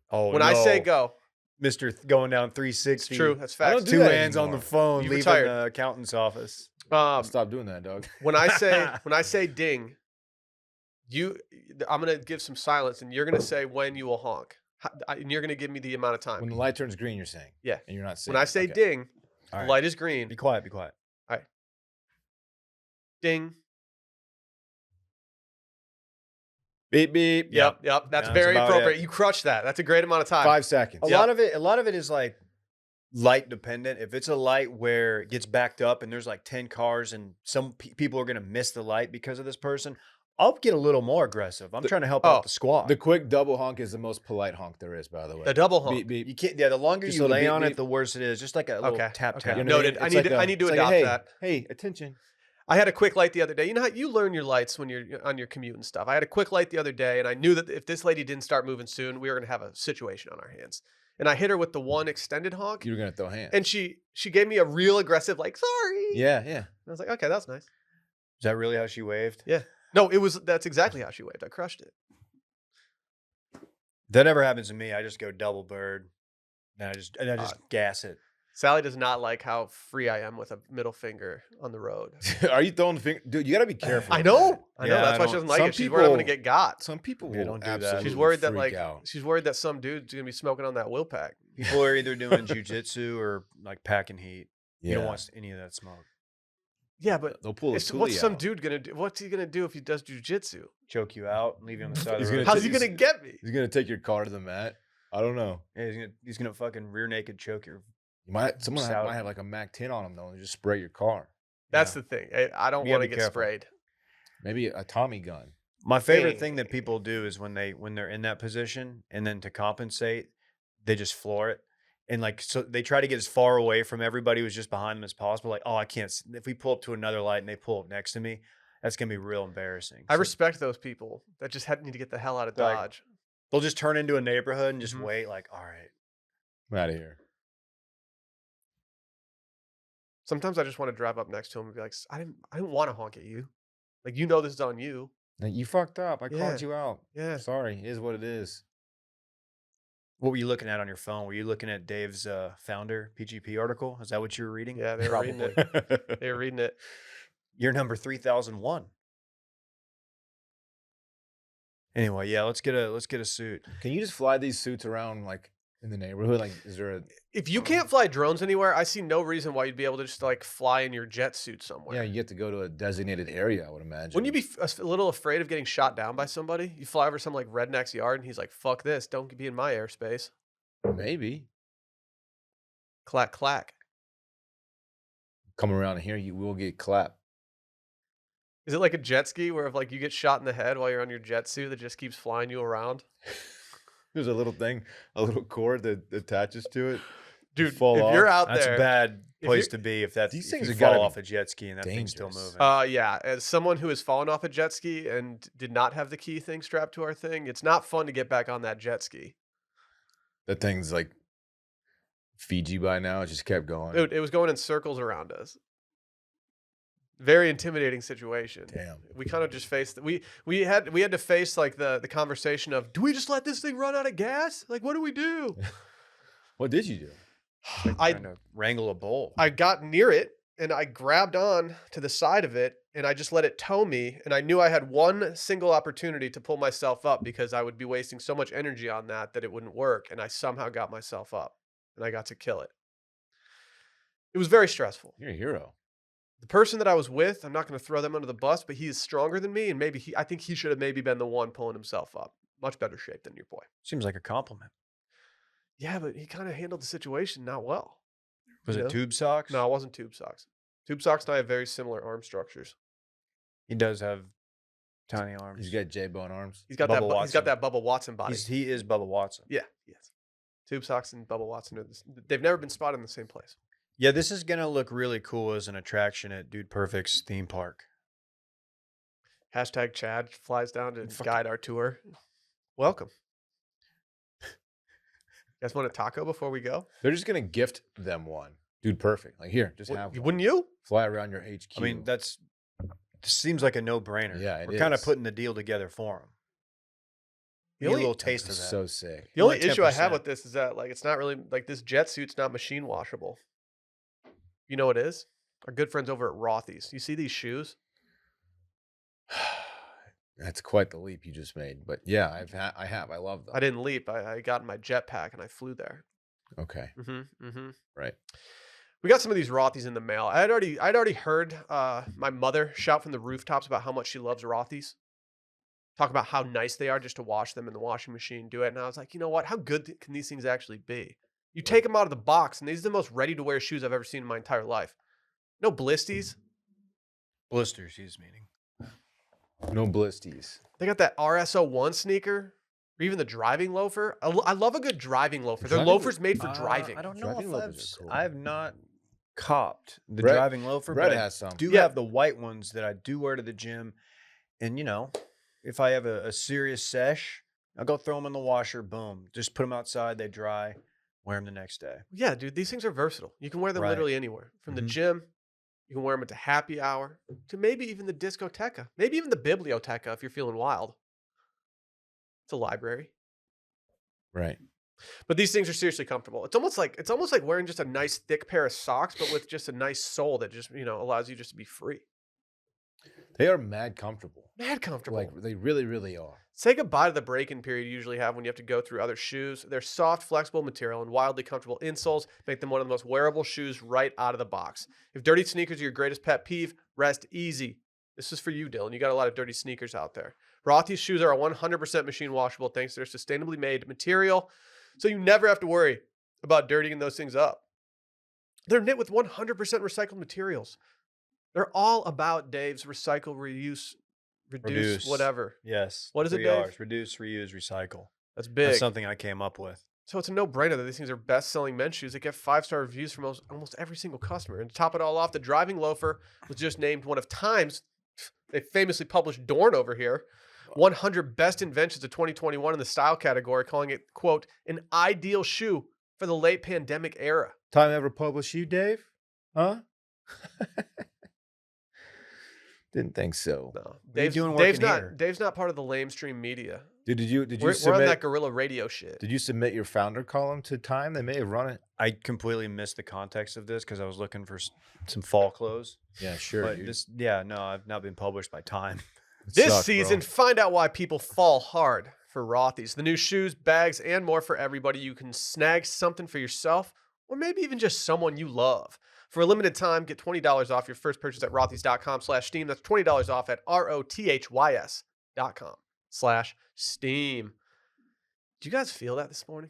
Oh, when I say go, Mr. Going down it's 360. true. That's I don't facts. do Two that hands on the anymore. phone, You leaving retired. the accountant's office. Stop doing that, dog. When I say ding, I'm going to give some silence and you're going to say when you will honk. And you're going to give me the amount of time. When the light turns green, you're saying. Yeah. And you're not saying. When I say okay. ding, All the right. light is green. Be quiet. Be quiet. Ding. Beep beep. Yep. That's Yeah, that's very about appropriate. it. You crushed that. That's a great amount of time. 5 seconds. A lot of it is like light dependent. If it's a light where it gets backed up and there's like 10 cars and some people are going to miss the light because of this person, I'll get a little more aggressive. I'm trying to help out the squad. The quick double honk is the most polite honk there is, by the way. The double honk. Beep beep. you can't. Yeah, the longer Just you a little lay beep, on beep. it, the worse it is. Just like a little tap Okay. tap. You know what I Noted. mean? It's I need to it's adopt hey, that. Hey, attention. I had a quick light the other day. You know how you learn your lights when you're on your commute and stuff. I had a quick light the other day, and I knew that if this lady didn't start moving soon, we were going to have a situation on our hands. And I hit her with the one extended honk, You were gonna throw hands. and she gave me a real aggressive, like, sorry. yeah. And I was like, okay, that's nice. Is that really how she waved? Yeah. No, that's exactly how she waved. I crushed it. That never happens to me. I just go double bird, and I just gas it. Sally does not like how free I am with a middle finger on the road. Are you throwing the finger? Dude, you gotta be careful. I with know. that. I know. Yeah, That's I why she don't- doesn't like some it. She's worried I'm going to people- get got. Some people Yeah, will don't do that. absolutely She's worried that freak out. she's worried that some dude's going to be smoking on that will pack. People are either doing jujitsu or like packing heat. Yeah. You don't want any of that smoke. Yeah, but They'll pull what's some dude going to do? What's he going to do if he does jujitsu? Choke you out and leave you on the side of He's the road. gonna How's he going to get me? He's gonna take your car to the mat. I don't know. Yeah, he's gonna fucking rear naked choke your. Someone Stout. might have like a Mac 10 on them though, and just spray your car. That's Yeah. the thing. I don't You gotta want to be get careful. sprayed. Maybe a Tommy gun. My favorite thing that people do is when they're in that position and then to compensate, they just floor it. And like, so they try to get as far away from everybody who's just behind them as possible. Like, oh, I can't, if we pull up to another light and they pull up next to me, that's going to be real embarrassing. I So respect those people that just need to get the hell out of Like- Dodge. they'll just turn into a neighborhood and just Mhm. wait like, all right. I'm out of here. Sometimes I just want to drive up next to him and be like, I didn't want to honk at you. Like, you know, this is on you. Like, you fucked up. I Yeah. called you out. Yeah. Sorry. It is what it is. What were you looking at on your phone? Were you looking at Dave's founder PGP article? Is that what you were reading? Yeah, they were reading it. They were reading it. You're number 3001. Anyway, yeah, let's get a suit. Can you just fly these suits around like in the neighborhood? Like, is there a? If you can't fly drones anywhere, I see no reason why you'd be able to just like fly in your jet suit somewhere. Yeah, you get to go to a designated area. I would imagine. Wouldn't you be a little afraid of getting shot down by somebody? You fly over some like redneck's yard and he's like, "Fuck this! Don't be in my airspace." Maybe Clack clack. come around here, you will get clapped. Is it like a jet ski where if like you get shot in the head while you're on your jet suit that just keeps flying you around? There's a little thing, a little cord that attaches to it. Dude, fall if you're off. out That's there, a bad if place you're- to be if These if things you have gotta fall be off a jet ski and that thing's still dangerous. moving. yeah, as someone who has fallen off a jet ski and did not have the key thing strapped to our thing, it's not fun to get back on that jet ski. That thing's like Fiji by now. It just kept going. Dude, it was going in circles around us. Very intimidating situation. Damn. We kind of just faced we had to face like the conversation of, do we just let this thing run out of gas? Like, what do we do? What did you do? Trying to wrangle a bull. I got near it and I grabbed on to the side of it and I just let it tow me. And I knew I had one single opportunity to pull myself up because I would be wasting so much energy on that it wouldn't work. And I somehow got myself up and I got to kill it. It was very stressful. You're a hero. The person that I was with, I'm not going to throw them under the bus, but he is stronger than me. And I think he should have maybe been the one pulling himself up. Much better shape than your boy. Seems like a compliment. Yeah, but he kind of handled the situation not well. Was Yeah. it tube socks? No, it wasn't tube socks. Tube socks and I have very similar arm structures. He does have tiny arms. He's got J-bone arms. He's got Bubba he's got Watson. that Bubba Watson body. He is Bubba Watson. Yeah, yes. Tube socks and Bubba Watson are they've never been spotted in the same place. Yeah, this is gonna look really cool as an attraction at Dude Perfect's theme park. Hashtag Chad flies down to Fuck. guide our tour. Welcome. You guys want a taco before we go? They're just gonna gift them one. Dude, perfect. Like, here, just have one. Wouldn't you? Fly around your HQ. I mean, this seems like a no-brainer. Yeah, it We're kind of is. putting the deal together for him. The Get a only- little taste of that. so sick. The only Only issue I have 10%. with this is that like it's not really like this jet suit's not machine washable. You know what it is? Our good friends over at Rothy's. You see these shoes? That's quite the leap you just made. But yeah, I have. I love them. I didn't leap. I got in my jetpack and I flew there. Okay. Right. We got some of these Rothy's in the mail. I'd already heard my mother shout from the rooftops about how much she loves Rothy's. Talk about how nice they are just to wash them in the washing machine, do it. And I was like, you know what? How good can these things actually be? You take them out of the box, and these are the most ready-to-wear shoes I've ever seen in my entire life. No blisties. Blisters, he's meaning. No blisties. They got that RSO1 sneaker, or even the driving loafer. I love a good driving loafer. They're Driving- loafers made for driving. I don't know Driving if loafers are cool. I have not copped the Brett- driving loafer, Brett but I has some. do Yeah. have the white ones that I do wear to the gym. And, you know, if I have a serious sesh, I'll go throw them in the washer. Boom. Just put them outside. They dry. Wear them the next day. Yeah, dude, these things are versatile. You can wear them Right. literally anywhere. From the Mhm. gym, you can wear them into happy hour, to maybe even the discoteca, maybe even the biblioteca if you're feeling wild. It's a library. Right. But these things are seriously comfortable. It's almost like wearing just a nice thick pair of socks, but with just a nice sole that just, allows you just to be free. They are mad comfortable. Mad comfortable. Like, they really, really are. Say goodbye to the break-in period you usually have when you have to go through other shoes. Their soft, flexible material and wildly comfortable insoles make them one of the most wearable shoes right out of the box. If dirty sneakers are your greatest pet peeve, rest easy. This is for you, Dylan. You got a lot of dirty sneakers out there. Rothy's shoes are 100% machine washable thanks to their sustainably made material, so you never have to worry about dirtying those things up. They're knit with 100% recycled materials. They're all about Dave's recycle, reuse, reduce, whatever. Yes. What is it, 3 Dave? Rs. Reduce, reuse, recycle. That's big. That's something I came up with. So it's a no-brainer that these things are best-selling men's shoes that get 5-star reviews from almost every single customer. And to top it all off, the driving loafer was just named one of Time's, they famously published Dorn over here, 100 best inventions of 2021 in the style category, calling it, quote, an ideal shoe for the late pandemic era. Time ever published you, Dave? Huh? Didn't think so. No, What are you doing working here? Dave's not part of the lamestream media. Did you We're on that submit? guerrilla radio shit. Did you submit your founder column to Time? They may have run it. I completely missed the context of this because I was looking for some fall clothes. Yeah, sure. But dude. I've not been published by Time. It This sucks, bro. season, find out why people fall hard for Rothy's. The new shoes, bags, and more for everybody. You can snag something for yourself or maybe even just someone you love. For a limited time, get $20 off your first purchase at rothys.com/steam. That's $20 off at rothys.com/steam. Do you guys feel that this morning?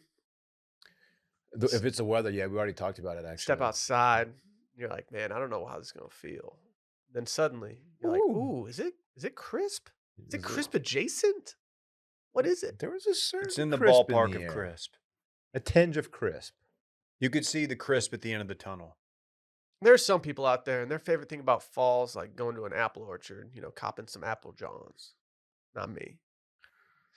If it's the weather, yeah, we already talked about it actually. Step outside, you're like, man, I don't know how this is gonna feel. Then suddenly you're like, ooh, is it crisp? Is it crisp adjacent? What is it? There was a certain It's in the crisp ballpark the of air. crisp. A tinge of crisp. You could see the crisp at the end of the tunnel. There's some people out there, and their favorite thing about fall is like going to an apple orchard, copping some apple johns. Not me.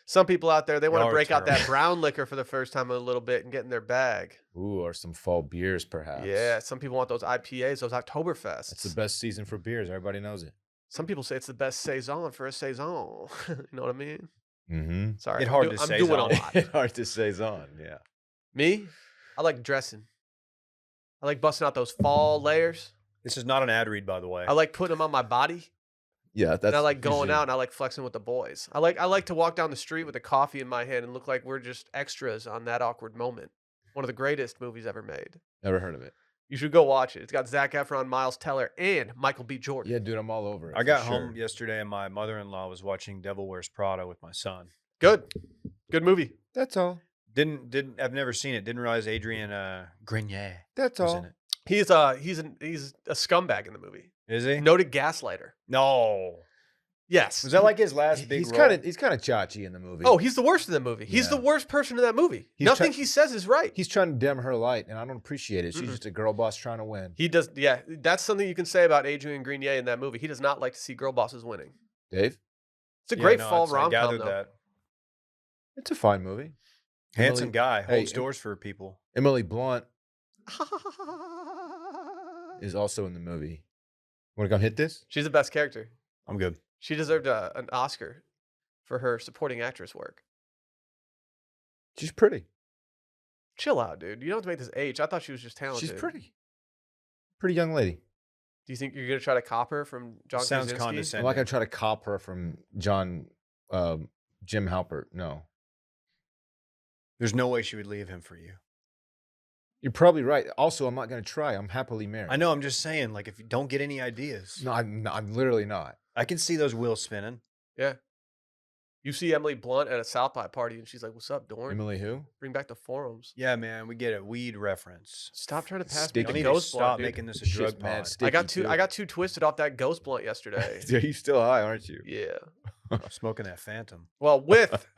Some people out there, they want Y'all to are break out that terrible. brown liquor for the first time in a little bit and get in their bag. Ooh, or some fall beers, perhaps. Yeah, some people want those IPAs, those Oktoberfests. It's the best season for beers. Everybody knows it. Some people say it's the best saison for a saison. You know what I mean? Mm-hmm. Sorry, It's hard to I'm saison. doing a lot. Hard to say on, yeah. Me, I like dressing. I like busting out those fall layers. This is not an ad read, by the way. I like putting them on my body. Yeah, that's. And I like going usually- out and I like flexing with the boys. I like to walk down the street with a coffee in my hand and look like we're just extras on That Awkward Moment. One of the greatest movies ever made. Never heard of it. You should go watch it. It's got Zac Efron, Miles Teller, and Michael B. Jordan. Yeah, dude, I'm all over it. I for got sure. home yesterday and my mother-in-law was watching Devil Wears Prada with my son. Good movie. That's all. I've never seen it. Didn't realize Adrian Grenier That's was all. in it. He's a scumbag in the movie. Is he? Noted gaslighter. No. Yes. Was that like his last big He's role? kind of chachi in the movie. Oh, he's the worst in the movie. He's the Yeah. worst person in that movie. He's Nothing try- he says is right. He's trying to dim her light, and I don't appreciate it. She's Mm-mm. just a girl boss trying to win. He does. Yeah, that's something you can say about Adrian Grenier in that movie. He does not like to see girl bosses winning. Dave, It's a Yeah, great no, fall it's- I rom-com, gathered though. that. it's a fine movie. Handsome Emily- guy. Hey, Holds doors for people. Emily Blunt is also in the movie. Want to come hit this? She's the best character. I'm good. She deserved an Oscar for her supporting actress work. She's pretty. Chill out, dude. You don't have to make this age. I thought she was just talented. She's pretty. Pretty young lady. Do you think you're gonna try to cop her from John Sounds Krasinski? I'm condescending. not gonna try to cop her from Jim Halpert. No, There's no way she would leave him for you. you're probably right. Also, I'm not gonna try. I'm happily married. I know. I'm just saying, like, if you don't get any ideas, No, I'm literally not. I can see those wheels spinning. Yeah. You see Emily Blunt at a South by party, and she's like, "What's up, Dorn? Emily who? Bring back the forums. Yeah, man, we get a weed reference. Stop trying to pass Sticky. me Y'all the need to ghost blunt, stop dude. making this a Shit's drug mad pod. sticky, I too. got too twisted off that ghost blunt yesterday. Yeah, you still high, aren't you? Yeah. I'm smoking that Phantom. Well, with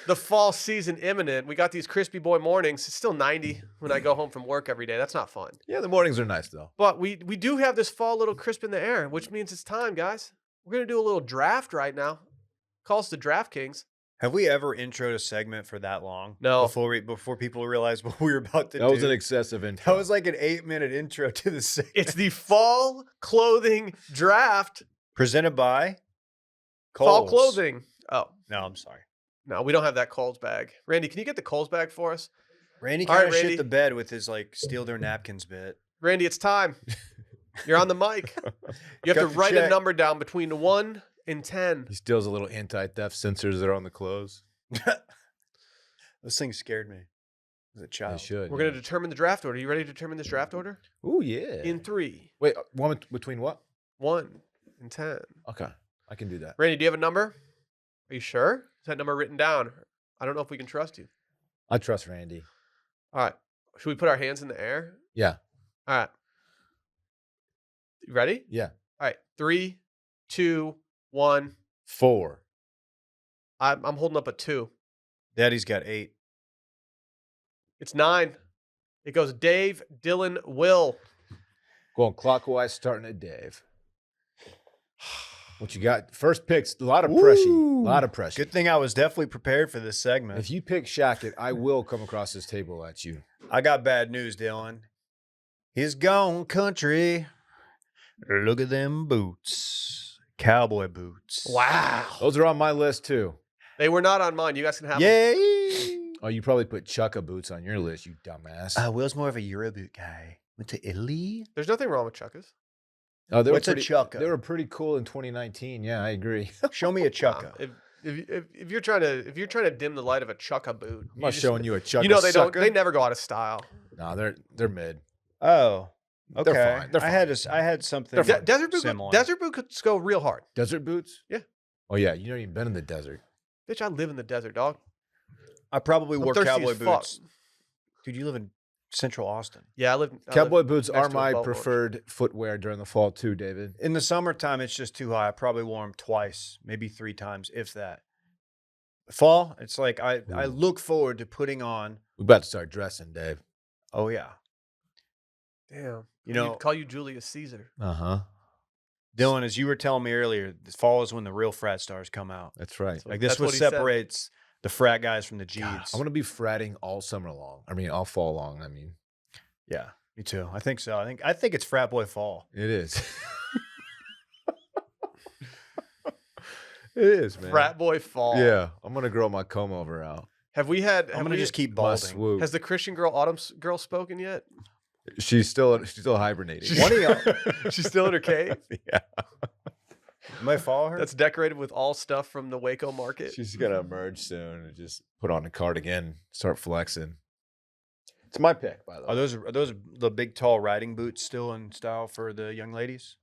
the fall season imminent, we got these crispy boy mornings. It's still 90 when I go home from work every day. That's not fun. Yeah, the mornings are nice though. But we do have this fall little crisp in the air, which means it's time, guys. We're gonna do a little draft right now. Calls to DraftKings. Have we ever introed a segment for that long? No. Before people realize what we were about to do. That was an excessive intro. That was like an 8-minute intro to the segment. It's the fall clothing draft. Presented by Fall Kohl's. clothing. Oh, No, I'm sorry. no, we don't have that Kohl's bag. Randy, can you get the Kohl's bag for us? Randy All right, kind of Randy. shit the bed with his like steal their napkins bit. Randy, it's time. You're on the mic. You have to Cut the write a check. number down between 1 and 10. He steals a little anti-theft sensors that are on the clothes. Those things scared me as a They child. should. We're going to determine the draft order. You ready to determine this draft order? Oh yeah. In 3, Wait, one between what? 1, and 10. Okay, I can do that. Randy, do you have a number? Are you sure? Is that number written down? I don't know if we can trust you. I trust Randy. All right. Should we put our hands in the air? Yeah, All right. You ready? yeah. All right. 3, 2, 1. 4. I'm holding up a 2. Daddy's got 8. It's 9. It goes Dave, Dylan, Will. Going clockwise, starting at Dave. What you got? First picks. A lot of pressure. A lot of pressure. Good thing I was definitely prepared for this segment. If you pick Shackett, I will come across this table at you. I got bad news, Dylan. He's gone country. Look at them boots. Cowboy boots. Wow. Those are on my list too. They were not on mine. You guys can have them. Yay! Oh, you probably put Chukka boots on your list, you dumbass. Will's more of a Euroboot guy. Went to Italy. There's nothing wrong with Chukkas. Oh, What's a Chukka? They were pretty cool in 2019. Yeah, I agree. Show me a Chukka. If you're trying to dim the light of a Chukka boot, I'm not showing you a Chukka You know they don't. sucker. They never go out of style. No, they're mid. Oh, okay. They're fine. They're I had something similar. Desert boots go real hard. Desert boots? Yeah. Oh yeah, you never even been in the desert. Bitch, I live in the desert, dog. I probably I'm wore thirsty cowboy as fuck. boots. Dude, you live in Central Austin. Yeah, I live. Cowboy boots next are to a my boat launch. preferred footwear during the fall too, David. In the summertime, it's just too high. I probably wore them twice, maybe 3 times, if that. Fall, it's like I look forward to putting on. We're about to start dressing, Dave. Oh yeah, Damn. you know, Call you Julius Caesar. Uh-huh. Dylan, as you were telling me earlier, this fall is when the real frat stars come out. That's right. Like this That's what what he said. separates the frat guys from the G's. God, I'm gonna be fratting all summer long. I mean, all fall long. I mean, Yeah, me too. I think so. I think it's frat boy fall. it is. It is, man. Frat boy fall. Yeah, I'm gonna grow my comb over out. Have we had? I'm have gonna we- just keep My balding. swoop. Has the Christian girl Autumn girl spoken yet? She's still hibernating. One of y'all- She's still in her cave. Yeah, Am I follow her? That's decorated with all stuff from the Waco market. she's gonna emerge soon and just put on a cardigan, start flexing. It's my pick, by the way. Are those the big tall riding boots still in style for the young ladies?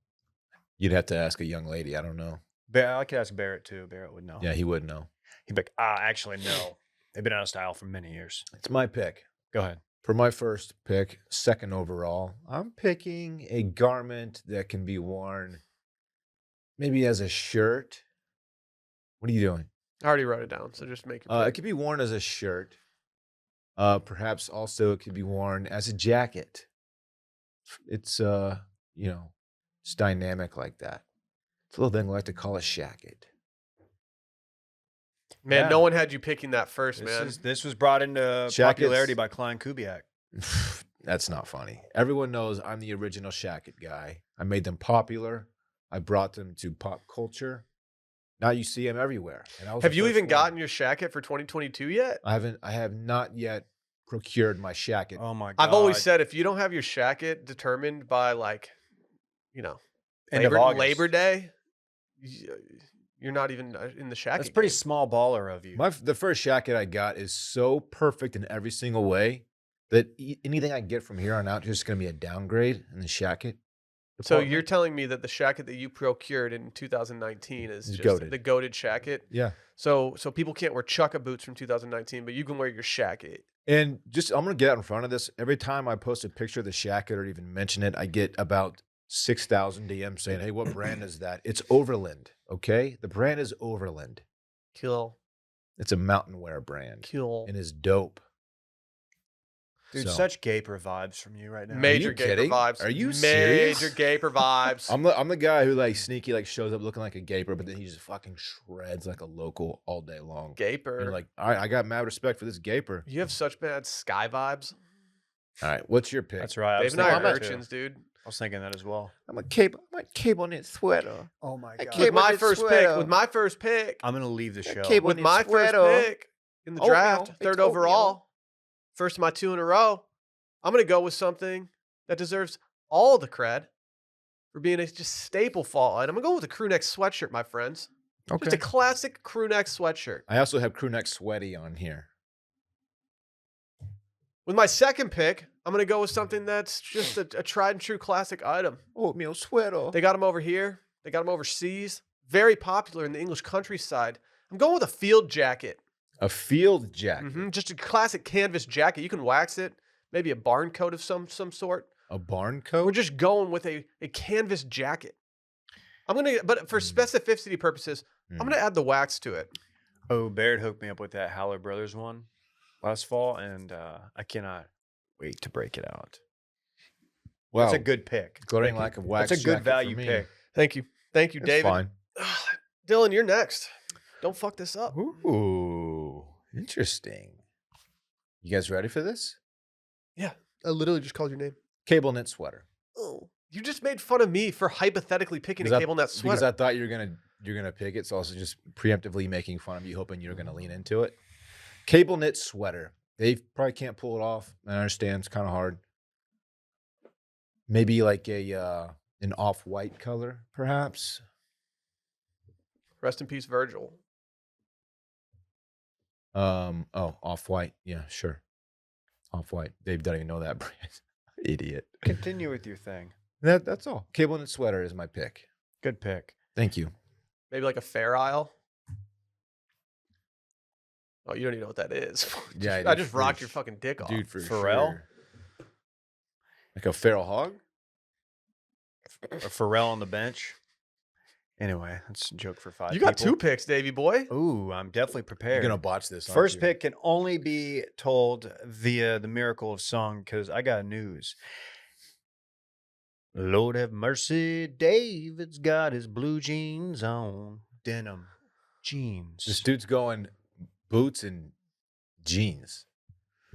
You'd have to ask a young lady. I don't know. I could ask Barrett too. Barrett would know. Yeah, he would know. He'd be like, actually, no. They've been out of style for many years. It's my pick. Go ahead. For my first pick, second overall, I'm picking a garment that can be worn maybe as a shirt. What are you doing? I already wrote it down, so just make your It pick. could be worn as a shirt. Perhaps also it could be worn as a jacket. It's it's dynamic like that. It's a little thing we like to call a shacket. Man, Yeah. no one had you picking that first, man. This was brought into popularity by Klein Kubiak. That's not funny. Everyone knows I'm the original shacket guy. I made them popular. I brought them to pop culture. Now you see them everywhere. And I was Have the you first even one. gotten your shacket for 2022 yet? I have not yet procured my shacket. Oh my god! I've always said if you don't have your shacket determined by End of August. Labor Day, you're not even in the shacket. That's pretty game. small baller of you. The first shacket I got is so perfect in every single way that anything I get from here on out is just going to be a downgrade in the shacket. So department. you're telling me that the shacket that you procured in 2019 is It's just goated. the goated shacket? Yeah. So people can't wear Chukka boots from 2019, but you can wear your shacket. And just I'm going to get out in front of this. Every time I post a picture of the shacket or even mention it, I get about 6,000 DMs saying, "Hey, what brand is that?" It's Overland, okay? The brand is Overland. Kill. It's a mountain wear brand Kill. and is dope. Dude, So- such gaper vibes from you right now. Major you gaper kidding? vibes. Are you serious? Major gaper vibes. I'm the guy who sneaky shows up looking like a gaper, but then he just fucking shreds like a local all day long. Gaper. And you're like, all right, I got mad respect for this gaper. You have such bad sky vibes. All right, what's your pick? That's right. I was Dave and I thinking are that too. urchins, dude. I was thinking that as well. I'm a cable knit sweater. Oh my god! Cable With my knit first sweater. pick, with my first pick, I'm gonna leave the show. cable- with knit my first sweater. pick in the Oatmeal. draft, It's third oatmeal. overall, first of my 2 in a row, I'm going to go with something that deserves all the cred for being a just staple fall item. I'm going to go with a crew neck sweatshirt, my friends. Just a classic crew neck sweatshirt. I also have crew neck sweaty on here. With my second pick, I'm going to go with something that's just a tried and true classic item. Oatmeal sweater. They got them over here. They got them overseas. Very popular in the English countryside. I'm going with a field jacket. A field jacket. Just a classic canvas jacket. You can wax it. Maybe a barn coat of some sort. A barn We're coat? just going with a canvas jacket. But for specificity purposes, I'm gonna add the wax to it. Oh, Barrett hooked me up with that Howler Brothers one last fall, and I cannot wait to break it out. Wow. That's a good pick. glaring lack of wax. That's a good jacket for value me. pick. Thank you, It's David. fine. Dylan, you're next. Don't fuck this up. Ooh, interesting. You guys ready for this? Yeah, I literally just called your name. Cable knit sweater. Oh, you just made fun of me for hypothetically picking a cable net Because sweater. I thought you're gonna pick it, so I was just preemptively making fun of you, hoping you're gonna lean into it. Cable knit sweater. They probably can't pull it off. I understand it's kind of hard. Maybe like an off-white color, perhaps. Rest in peace, Virgil. Oh, Off-White. Yeah, sure. Off-White. Dave doesn't even know that brand. Idiot. Continue with your thing. That's all. Cable knit sweater is my pick. Good pick. Thank you. Maybe like a Fair Isle. Oh, you don't even know what that is. Yeah, I dude, just for rocked your sh- fucking dick off. Dude, for Pharrell? sure. Like a feral hog? A Pharrell on the bench. Anyway, that's a joke for 5 You got people. 2 picks, Davey boy. Ooh, I'm definitely prepared. You're gonna botch this. Aren't First you? pick can only be told via the miracle of song because I got news. Lord have mercy, David's got his blue jeans on. Denim jeans. This dude's going boots and jeans.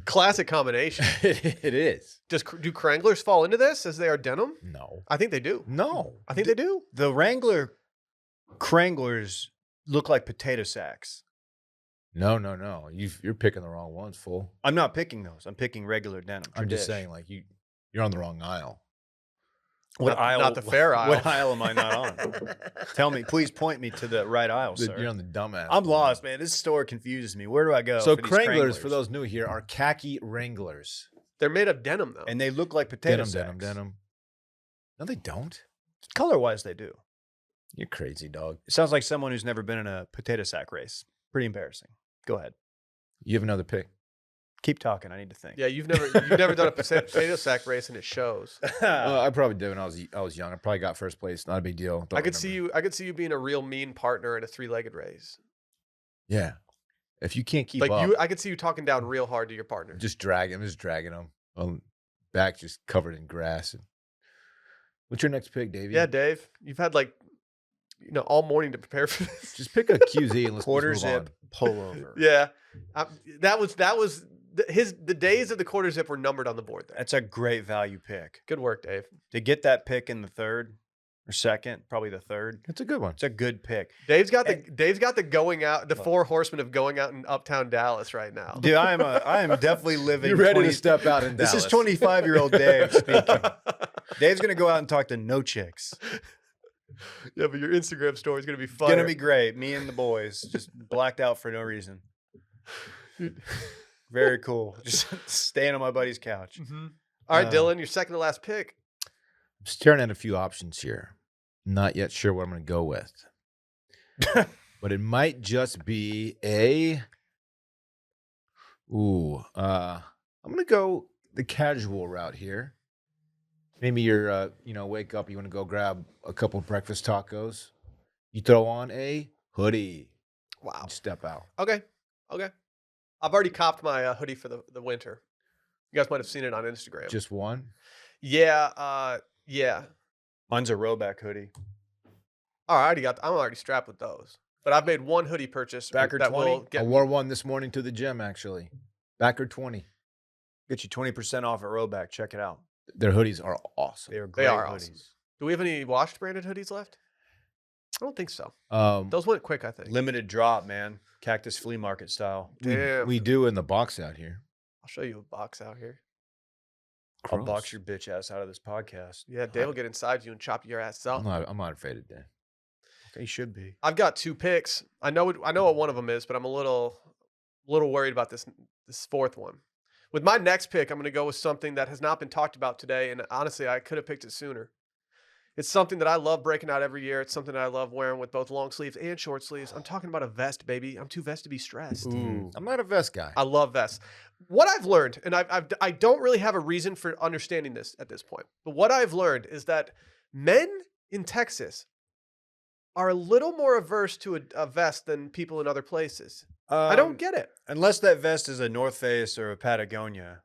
Classic combination. It is. Do Cranglers fall into this as they are denim? No. I think they do. No. I think they do. The Wrangler Cranglers look like potato sacks. No. You're picking the wrong ones, fool. I'm not picking those. I'm picking regular denim. I'm just Tradish. saying, like you're on the wrong aisle. What Not- aisle? not the fair aisle. What aisle am I not on? Tell me, please point me to the right aisle, sir. You're on the dumbass. I'm one. lost, man. This store confuses me. Where do I go? So for these Cranglers, for Cranglers? those new here, are khaki Wranglers. They're made of denim though. And they look like potato Denim. sacks. No, they don't. Color-wise, they do. You're crazy, dog. It sounds like someone who's never been in a potato sack race. Pretty embarrassing. Go ahead. You have another pick. Keep talking. I need to think. Yeah, you've never done a potato sack race and it shows. I probably did when I was young. I probably got first place. Not a big deal. I could see you being a real mean partner in a 3-legged race. Yeah. If you can't keep Like up, I could see you talking down real hard to your partner. I'm just dragging them. Back just covered in grass. What's your next pick, Davey? Yeah, Dave, you've had all morning to prepare for this. Just pick a QZ and let's Quarter move zip on. pullover. Yeah, that was the days of the quarter zip were numbered on the board there. That's a great value pick. Good work, Dave. To get that pick in the third or second, probably the third. It's a good one. It's a good pick. Dave's got the going out, the 4 horsemen of going out in uptown Dallas right now. Dude, I am definitely living. You're ready 20 to step out in This Dallas. is 25-year-old Dave speaking. Dave's gonna go out and talk to no chicks. Yeah, but your Instagram story is gonna be It's fun. gonna be great. Me and the boys just blacked out for no reason. Very cool. Just staying on my buddy's couch. All right, Uh, Dylan, your second to last pick. I'm staring at a few options here. Not yet sure what I'm going to go with. But it might just be I'm going to go the casual route here. Maybe you're, wake up, you want to go grab a couple of breakfast tacos. You throw on a hoodie. Wow. And step out. Okay. I've already copped my hoodie for the winter. You guys might have seen it on Instagram. Just one. Yeah. Mine's a Roback hoodie. I'm already strapped with those. But I've made one hoodie purchase Backer that 20? will I get wore one this morning to the gym, actually. Backer 20. Get you 20% off at Roback. Check it out. Their hoodies are awesome. They are great They are hoodies. awesome. Do we have any washed branded hoodies left? I don't think so. Um, Those went quick, I think. Limited drop, man. Cactus flea market style. Damn. we do in the box out here. I'll show you a box out here. I'll Gross. box your bitch ass out of this podcast. Yeah, Dave will get inside you and chop your ass out. I'm not afraid of that. They should be. I've got 2 picks. I know what one of them is, but I'm a little worried about this fourth one. With my next pick, I'm going to go with something that has not been talked about today, and honestly, I could have picked it sooner. It's something that I love breaking out every year. It's something that I love wearing with both long sleeves and short sleeves. I'm talking about a vest, baby. I'm too vest to be stressed. Ooh. I'm not a vest guy. I love vests. What I've learned, and I don't really have a reason for understanding this at this point, but what I've learned is that men in Texas are a little more averse to a vest than people in other places. I don't get it. Unless that vest is a North Face or a Patagonia.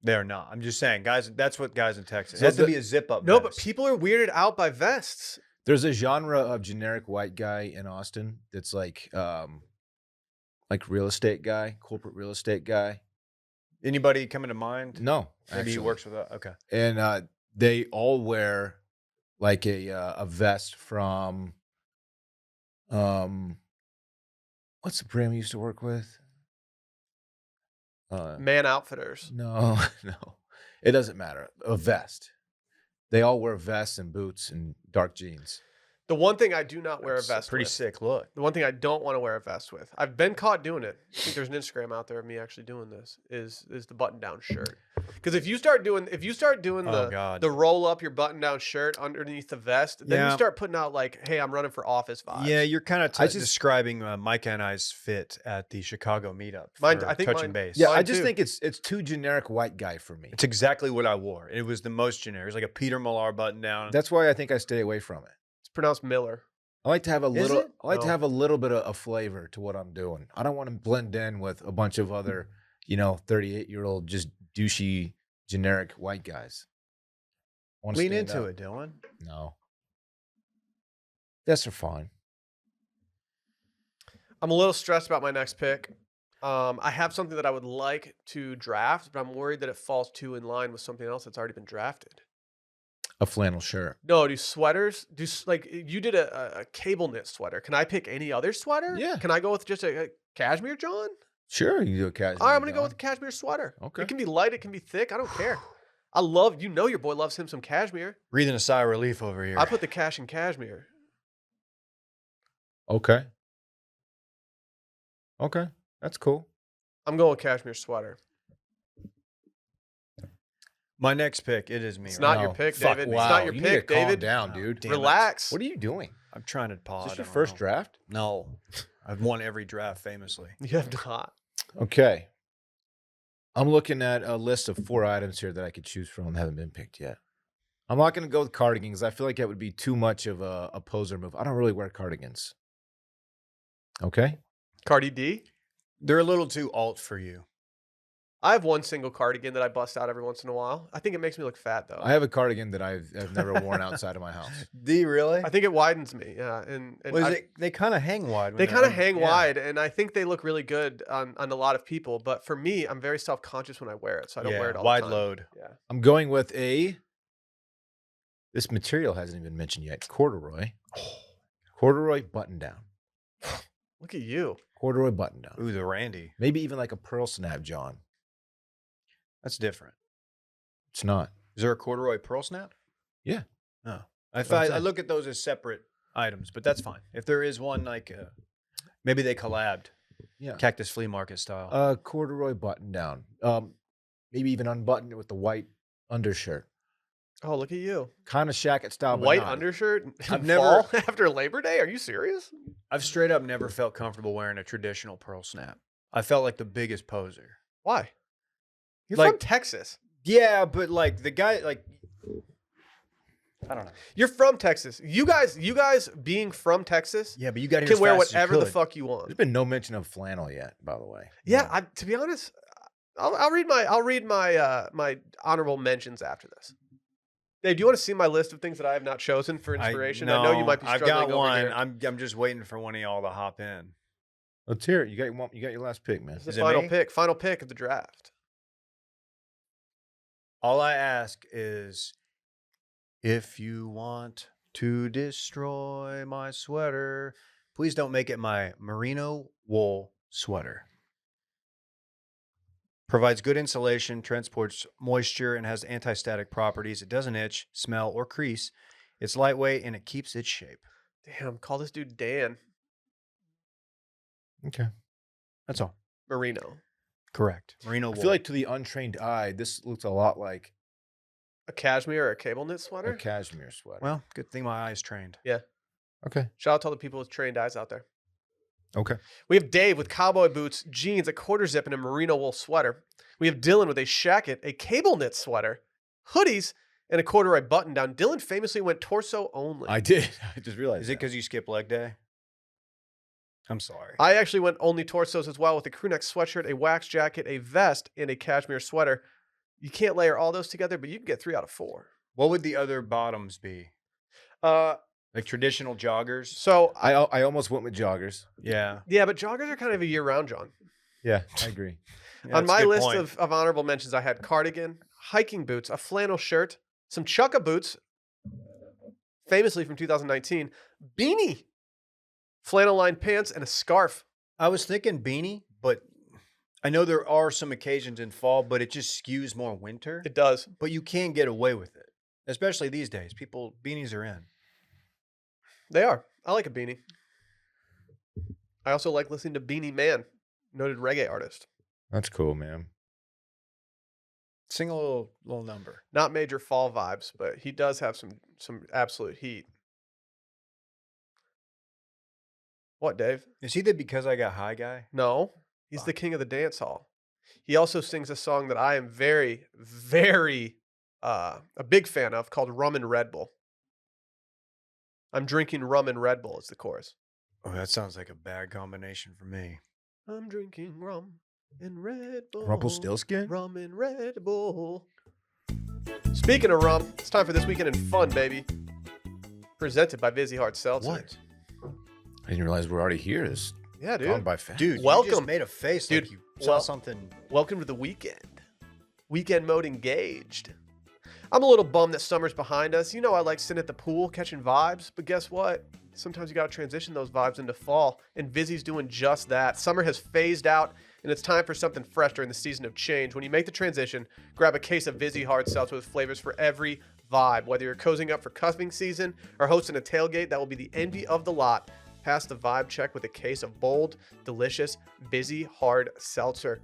They're not. I'm just saying, guys. That's what guys in Texas. It has to be a zip up. No, but people are weirded out by vests. There's a genre of generic white guy in Austin that's like real estate guy, corporate real estate guy. Anybody coming to mind? No, Maybe he actually. works with that. Okay. And they all wear like a vest from what's the brand we used to work with? Man outfitters. No, it doesn't matter. A vest. They all wear vests and boots and dark jeans. The one thing I do not wear a That's vest pretty with. sick look. The one thing I don't want to wear a vest with. I've been caught doing it. I think there's an Instagram out there of me actually doing this. Is the button down shirt? Because if you start doing Oh, God. the roll up your button down shirt underneath the vest, then you Yeah. start putting out like, hey, I'm running for office vibes. Yeah, you're kind of I just- describing Micah and I's fit at the Chicago meetup. Mine- For I think touching mine- base. Yeah, I Mine just too. think it's too generic white guy for me. It's exactly what I wore. It was the most generic. It was like a Peter Millar button down. That's why I think I stay away from it. It's pronounced Miller. I like to have a Is little. it? I like to No. have a little bit of a flavor to what I'm doing. I don't want to blend in with a bunch of other, 38-year-old just douchey generic white guys. I wanna Lean stand into out. it, Dylan. No, that's fine. I'm a little stressed about my next pick. I have something that I would like to draft, but I'm worried that it falls too in line with something else that's already been drafted. A flannel shirt. No, do sweaters? Like you did a cable knit sweater? Can I pick any other sweater? Yeah. Can I go with just a cashmere, John? Sure, you do a cashmere. All right, I'm gonna go John. with a cashmere sweater. Okay. It can be light, it can be thick. I don't care. I love your boy loves him some cashmere. Breathing a sigh of relief over here. I put the cash in cashmere. Okay. Okay, that's cool. I'm going with cashmere sweater. My next pick, it is me. It's right? not your No. pick, Fuck, David. Wow. It's not your you pick, need to calm David. down, Oh, dude. damn it. Relax. What are you doing? I'm trying to pause. Is this your first draft? No. I've won every draft famously. You have not. Okay. I'm looking at a list of 4 items here that I could choose from that haven't been picked yet. I'm not going to go with cardigans. I feel like that would be too much of a poser move. I don't really wear cardigans. Okay. Cardi D. They're a little too alt for you. I have one single cardigan that I bust out every once in a while. I think it makes me look fat though. I have a cardigan that I've never worn outside of my house. Do you really? I think it widens me. Yeah, and They kind of hang wide. when they they're kind of on- hang yeah. wide, and I think they look really good on a lot of people. But for me, I'm very self conscious when I wear it, so I don't wear it all wide the time. load. Yeah, I'm going with this material hasn't even mentioned yet. Corduroy. Corduroy button down. look at you. Corduroy button down. Ooh, the Randy. Maybe even like a pearl snap, John. That's different. It's not. Is there a corduroy pearl snap? Yeah. No. That's what I'm I saying. look at those as separate items, but that's fine. If there is one, like maybe they collabed, Yeah. Cactus Flea Market style. Corduroy button down. Maybe even unbutton it with the white undershirt. Oh, look at you. Kind of shacket style. but White not. undershirt. in I've never- fall after Labor Day. Are you serious? I've straight up never felt comfortable wearing a traditional pearl snap. I felt like the biggest poser. Why? You're Like- from Texas. Yeah, but like the guy, like I don't know. You're from Texas. You guys being from Texas Yeah, but you got here can as wear fast as you whatever the could. fuck you want. There's been no mention of flannel yet, by the way. Yeah, No. to be honest, I'll read my my honorable mentions after this. Dave, do you want to see my list of things that I have not chosen for inspiration? I know you might be I've struggling got over one. here. I'm just waiting for one of y'all to hop in. Let's hear it. You got your last pick, man. This Is is it the final me? final pick of the draft. All I ask is, if you want to destroy my sweater, please don't make it my merino wool sweater. Provides good insulation, transports moisture, and has anti-static properties. It doesn't itch, smell, or crease. It's lightweight and it keeps its shape. Damn, call this dude Dan Okay. That's all. Marino. Correct. Merino I wool. feel like to the untrained eye, this looks a lot like A cashmere or a cable knit a sweater? cashmere sweater. well, good thing my eye's trained. Okay. Shout out to all the people with trained eyes out there. Okay. We have Dave with cowboy boots, jeans, a quarter zip, and a merino wool sweater. We have Dylan with a shacket, a cable knit sweater, hoodies, and a corduroy button down. Dylan famously went torso only. I did. I just realized. Is it that. because you skip leg day? I'm sorry. I actually went only torsos as well with a crew neck sweatshirt, a wax jacket, a vest, and a cashmere sweater. You can't layer all those together, but you can get 3 out of 4. What would the other bottoms be? Like traditional joggers? So I almost went with joggers. Yeah. yeah, but joggers are kind of a year-round, John. Yeah, I agree. Yeah, On that's a my good list point. of honorable mentions, I had cardigan, hiking boots, a flannel shirt, some chukka boots, famously from 2019, beanie, flannel lined pants, and a scarf. I was thinking beanie, but I know there are some occasions in fall, but it just skews more winter. It does. But you can get away with it, especially these days. Beanies are in. They are. I like a beanie. I also like listening to Beanie Man, noted reggae artist. That's cool, man. Sing a little number. Not major fall vibes, but he does have some absolute heat. What, Dave? Is he the Because I Got High guy? No, he's the Fuck. king of the dance hall. He also sings a song that I am very, very a big fan of called Rum and Red Bull. I'm drinking rum and Red Bull is the chorus. Oh, that sounds like a bad combination for me. I'm drinking rum and Red Bull. Rumpelstiltskin? Rum and Red Bull. Speaking of rum, it's time for This Weekend in Fun, baby. Presented by Vizzy Hard Seltzer. What? I didn't realize we're already here. It's Yeah, gone dude. by fast. Dude, you Welcome. just made a face Dude, like you saw well- something. Welcome to the weekend. Weekend mode engaged. I'm a little bummed that summer's behind us. You know I like sitting at the pool catching vibes, but guess what? Sometimes you got to transition those vibes into fall, and Vizzy's doing just that. Summer has phased out, and it's time for something fresh during the season of change. When you make the transition, grab a case of Vizzy Hard Seltzer with flavors for every vibe. Whether you're cozying up for cuffing season or hosting a tailgate that will be the envy of the lot, pass the vibe check with a case of bold, delicious, Vizzy Hard Seltzer.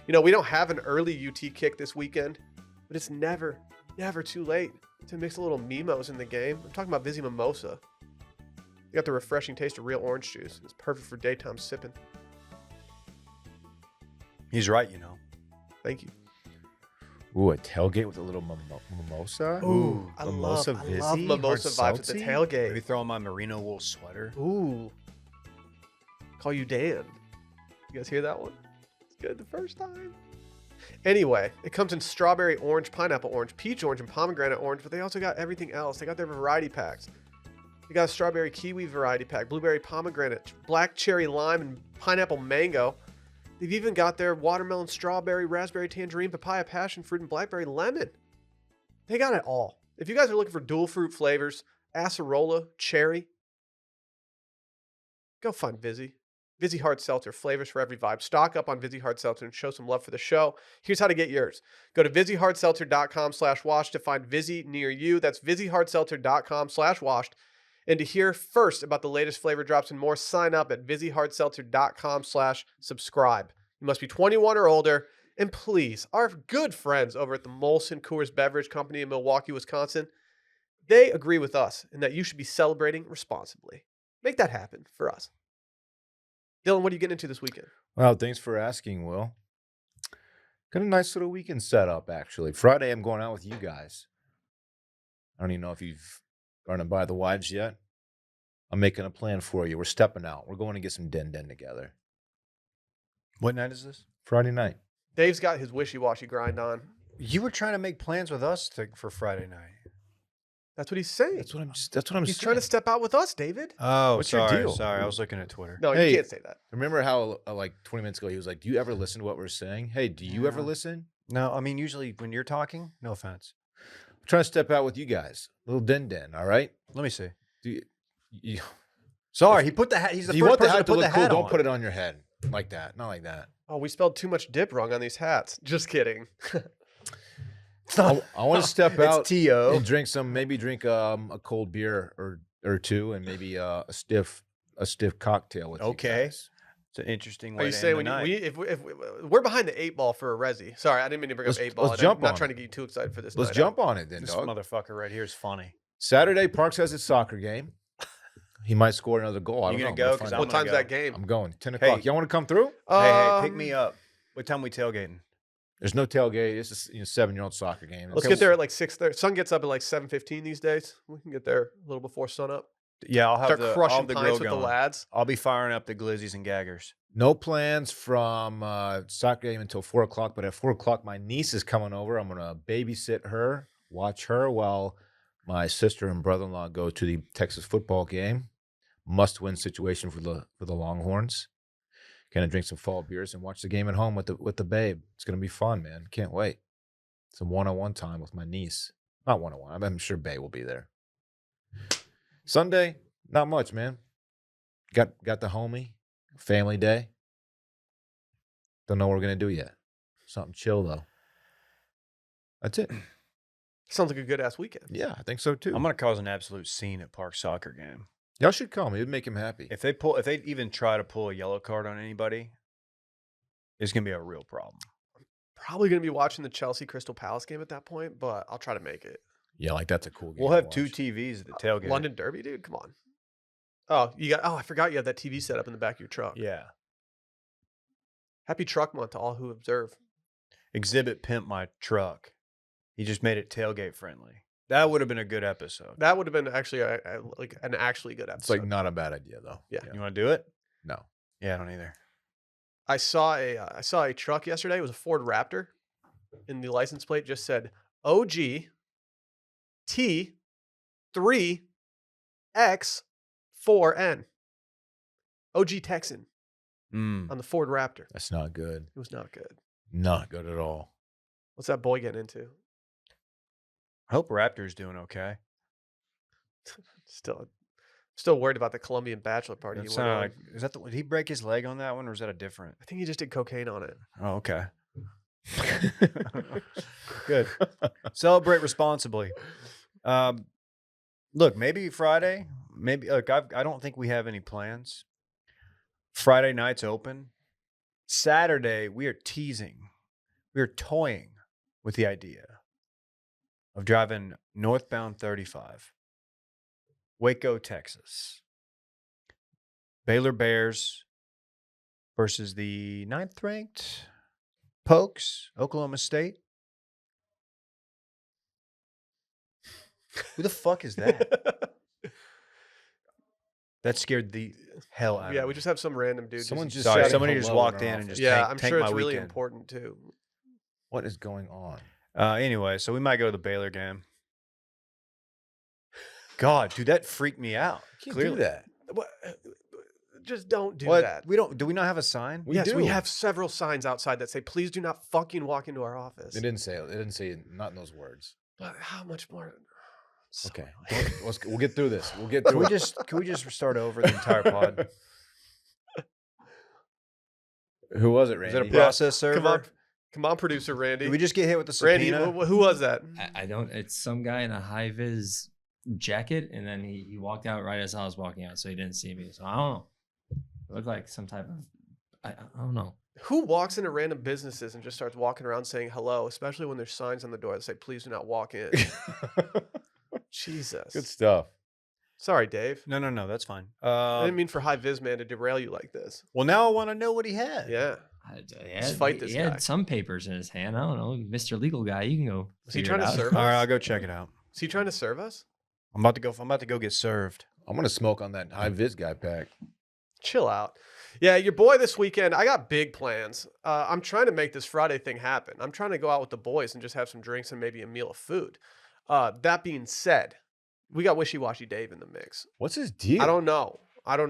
You know, we don't have an early UT kick this weekend, but it's never too late to mix a little Mimos in the game. I'm talking about Vizzy Mimosa. You got the refreshing taste of real orange juice. It's perfect for daytime sipping. He's right, you know. Thank you. Ooh, a tailgate with a little mimosa? Ooh, I mimosa love Vizzy? mimosa Hard vibes at the seltzy? tailgate. Maybe throw on my merino wool sweater. Ooh. Call you Dan. You guys hear that one? It's good the first time. Anyway, it comes in strawberry orange, pineapple orange, peach orange, and pomegranate orange, but they also got everything else. They got their variety packs. They got a strawberry kiwi variety pack, blueberry pomegranate, black cherry lime, and pineapple mango. They've even got their watermelon, strawberry, raspberry, tangerine, papaya, passion fruit, and blackberry lemon. They got it all. If you guys are looking for dual fruit flavors, acerola, cherry, go find Vizzy. Vizzy Hard Seltzer, flavors for every vibe. Stock up on Vizzy Hard Seltzer and show some love for the show. Here's how to get yours. Go to VizzyHardSeltzer.com/washed to find Vizzy near you. That's VizzyHardSeltzer.com/washed. And to hear first about the latest flavor drops and more, sign up at VizzyHardSeltzer.com/subscribe. You must be 21 or older. And please, our good friends over at the Molson Coors Beverage Company in Milwaukee, Wisconsin, they agree with us in that you should be celebrating responsibly. Make that happen for us. Dylan, what are you getting into this weekend? Well, thanks for asking, Will. Got a nice little weekend set up, actually. Friday, I'm going out with you guys. I don't even know if you've gone to buy the wives yet. I'm making a plan for you. We're stepping out. We're going to get some den together. What night is this? Friday night. Dave's got his wishy-washy grind on. You were trying to make plans with us for Friday night. That's what he's saying. That's what I'm He's saying. trying to step out with us, David. Oh, What's your sorry. deal? Sorry, I was looking at Twitter. No, Hey. you can't say that. Remember how, like, 20 minutes ago, he was like, do you ever listen to what we're saying? Hey, do you ever Yeah. listen? No, I mean, usually when you're talking, no offense. I'm trying to step out with you guys. Little den, all right? Let me see. Do you, Sorry, he put the hat. He's the if you first want the person hat to to put the look cool, hat don't on. put it on your head like that. Not like that. Oh, we spelled too much dip wrong on these hats. Just kidding. I want to step out It's T.O. and drink a cold beer or two, and maybe a stiff cocktail with Okay. you guys. It's an interesting Are way you to saying end when the you, night. if we're behind the 8 ball for a resi? Sorry, I didn't mean to bring up Let's- 8 ball. let's and I'm jump not on trying it. to get you too excited for this. Let's night jump out. on it then, This dog. motherfucker right here is funny. Saturday, Parks has his soccer game. He might score another goal. I You don't gonna know. go? 'Cause I'm I'm What gonna time's go. that game? I'm going 10 Hey. o'clock. Y'all want to come through? Hey, pick me up. What time we tailgating? There's no tailgate. It's a 7-year-old soccer game. Let's get there at like 6:30. Sun gets up at like 7:15 these days. We can get there a little before sun up. Yeah, I'll have Start the, I'll crushing have the grill pints with the going. lads. I'll be firing up the glizzies and gaggers. No plans from soccer game until 4 o'clock. But at 4 o'clock, my niece is coming over. I'm gonna babysit her, watch her while my sister and brother-in-law go to the Texas football game. Must-win situation for the Longhorns. Gonna drink some fall beers and watch the game at home with the babe. It's gonna be fun, man. Can't wait. Some one-on-one time with my niece. Not one-on-one. I'm sure Bae will be there. Sunday, not much, man. Got the homie. Family day. Don't know what we're gonna do yet. Something chill though. That's it. Sounds like a good ass weekend. Yeah, I think so too. I'm gonna cause an absolute scene at Park soccer game. Y'all should come. It would make him happy. If they even try to pull a yellow card on anybody, it's gonna be a real problem. Probably going to be watching the Chelsea Crystal Palace game at that point, but I'll try to make it. Yeah, like that's a cool game. We'll to have 2 watch. TVs at the tailgate. London Derby, dude. Come on. I forgot you had that TV set up in the back of your truck. Yeah. Happy Truck Month to all who observe. Exhibit pimp my truck. He just made it tailgate friendly. That would have been a good episode. That would have been actually an actually good It's episode. like not a bad idea though. Yeah. You want to do it? No. Yeah, I don't either. I saw a truck yesterday. It was a Ford Raptor, and the license plate just said OG T 3 X 4N. OG Texan Mm. on the Ford Raptor. That's not good. It was not good. Not good at all. What's that boy getting into? I hope Raptor's doing okay. Still worried about the Colombian bachelor party. That He went sounded on. like, is that did he break his leg on that one, or is that a different? I think he just did cocaine on it. Oh, okay. Good. Celebrate responsibly. Look, maybe Friday. Maybe look. I don't think we have any plans. Friday night's open. Saturday we are teasing. We are toying with the idea of driving northbound 35, Waco, Texas. Baylor Bears versus the 9th ranked Pokes, Oklahoma State. Who the fuck is that? That scared the hell out of me. Yeah, we just have some random dude. Someone just just Sorry, shouting somebody just hello in walked our in and office. just yeah, tank- I'm tank sure my it's really weekend. important too. What is going on? Anyway, so we might go to the Baylor game. God, dude, that freaked me out. Can't Clearly. do that. What? Just don't do What? that. We don't. Do we not have a sign? We yes, do. we have several signs outside that say, "Please do not fucking walk into our office." It didn't say it. It didn't say it, not in those words. But how much more? So Okay. We'll get through this. We'll get Can through we it. just start over the entire pod? Who was it, Is that a Randy? process server? Come on, producer Randy. Did we just get hit with the Randy, subpoena? who was that? I don't. It's some guy in a high vis jacket, and then he walked out right as I was walking out, so he didn't see me. So I don't know. It looked like some type of I don't know. Who walks into random businesses and just starts walking around saying hello, especially when there's signs on the door that say, "Please do not walk in." Jesus. Good stuff. Sorry, Dave. No, that's fine. I didn't mean for High Viz Man to derail you like this. Well, now I want to know what he had. Yeah. Let's fight this he guy. had some papers in his hand. I don't know, Mr. Legal Guy. You can go. Was he figure it trying to out. serve All right, us? I'll go check it out. Is he trying to serve us? I'm about to go get served. I'm gonna smoke on that high vis guy pack. Chill out. Yeah, your boy this weekend, I got big plans. I'm trying to make this Friday thing happen. I'm trying to go out with the boys and just have some drinks and maybe a meal of food. That being said, we got Wishy Washy Dave in the mix. What's his deal? I don't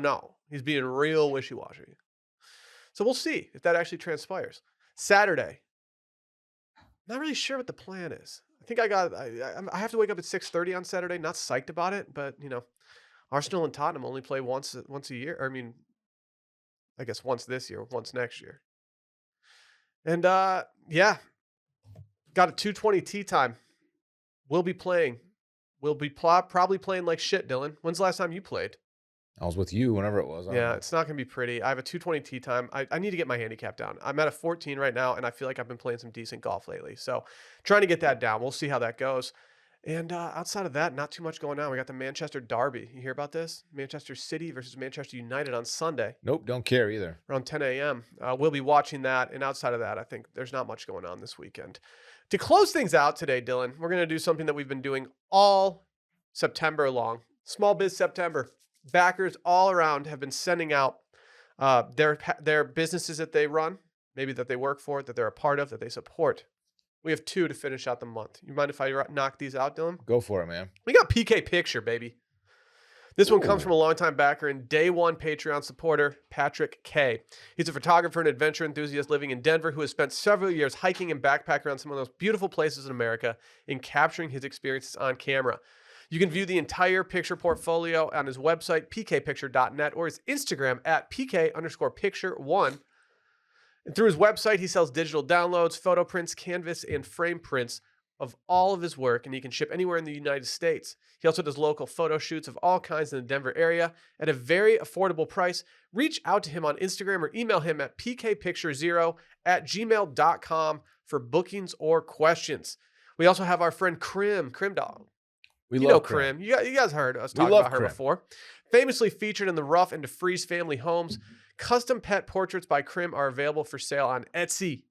know. He's being real wishy washy. So we'll see if that actually transpires. Saturday. Not really sure what the plan is. I think I have to wake up at 6:30 on Saturday. Not psyched about it, but Arsenal and Tottenham only play once a year. Or, I mean, I guess once this year, once next year. And yeah, got a 2:20 tea time. We'll be playing. We'll be probably playing like shit, Dylan. When's the last time you played? I was with you whenever it was. I don't Yeah, know. it's not going to be pretty. I have a 2:20 tea time. I need to get my handicap down. I'm at a 14 right now, and I feel like I've been playing some decent golf lately. So trying to get that down. We'll see how that goes. And outside of that, not too much going on. We got the Manchester Derby. You hear about this? Manchester City versus Manchester United on Sunday Nope, don't care either. around 10 a.m. We'll be watching that. And outside of that, I think there's not much going on this weekend. To close things out today, Dylan, we're going to do something that we've been doing all September long. Small Biz September. Backers all around have been sending out their businesses that they run, maybe that they work for, that they're a part of, that they support. We have 2 to finish out the month. You mind if I knock these out, Dylan? Go for it, man. We got PK Picture, baby. This one comes Ooh. from a longtime backer and day one Patreon supporter, Patrick K. He's a photographer and adventure enthusiast living in Denver who has spent several years hiking and backpacking around some of the most beautiful places in America and capturing his experiences on camera. You can view the entire picture portfolio on his website, pkpicture.net, or his Instagram at pk_picture1. And through his website, he sells digital downloads, photo prints, canvas, and frame prints of all of his work, and he can ship anywhere in the United States. He also does local photo shoots of all kinds in the Denver area at a very affordable price. Reach out to him on Instagram or email him at pkpicture0@gmail.com for bookings or questions. We also have our friend Crim Dog. We You love know Crim. You guys heard us We talk love about her Crim. before. Famously featured in the Rough and DeFreeze family homes, custom pet portraits by Crim are available for sale on Etsy.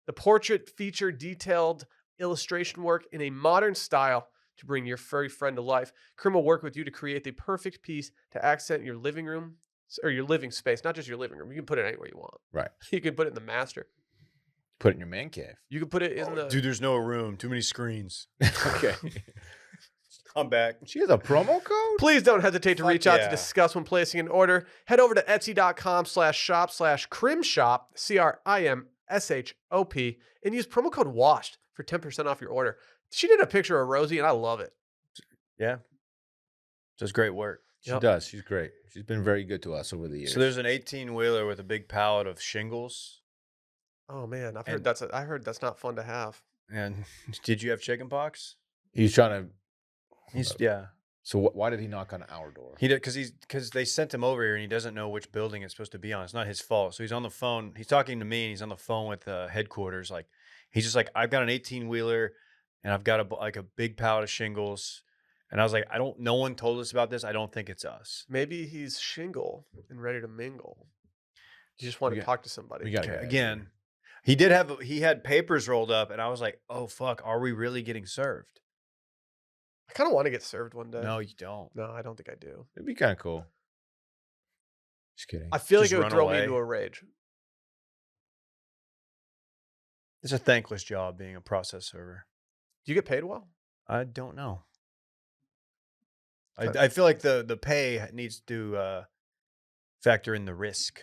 The portrait feature detailed illustration work in a modern style to bring your furry friend to life. Crim will work with you to create the perfect piece to accent your living room or your living space, not just your living room. You can put it anywhere you want. Right. You can put it in the master. Put it in your man cave. You can put it in the. Dude, there's no room. Too many screens. Okay. I'm back. She has a promo code? Please don't hesitate to Fuck reach out to yeah. discuss when placing an order. Head over to etsy.com/shop/crimshop, CRIMSHOP, and use promo code WASHED for 10% off your order. She did a picture of Rosie, and I love it. Yeah. Does great work. She Yep. does. She's great. She's been very good to us over the years. So there's an 18-wheeler with a big pallet of shingles. Oh man, I heard And- that's not fun to have. And did you have chicken pox? He's trying to. Yeah. So why did he knock on our door? He did because they sent him over here and he doesn't know which building it's supposed to be on. It's not his fault. So he's on the phone. He's talking to me and he's on the phone with headquarters. Like he's just like, I've got an 18-wheeler and I've got a big pallet of shingles. And I was like, no one told us about this. I don't think it's us. Maybe he's shingle and ready to mingle. You just want We to got- talk to somebody. We got Okay, to again, he had papers rolled up and I was like, oh fuck, are we really getting served? I kind of want to get served one day. No, you don't. No, I don't think I do. It'd be kind of cool. Just kidding. I feel like Just it would run throw me away. into a rage. It's a thankless job being a process server. Do you get paid well? I don't know. Okay. I feel like the pay needs to factor in the risk.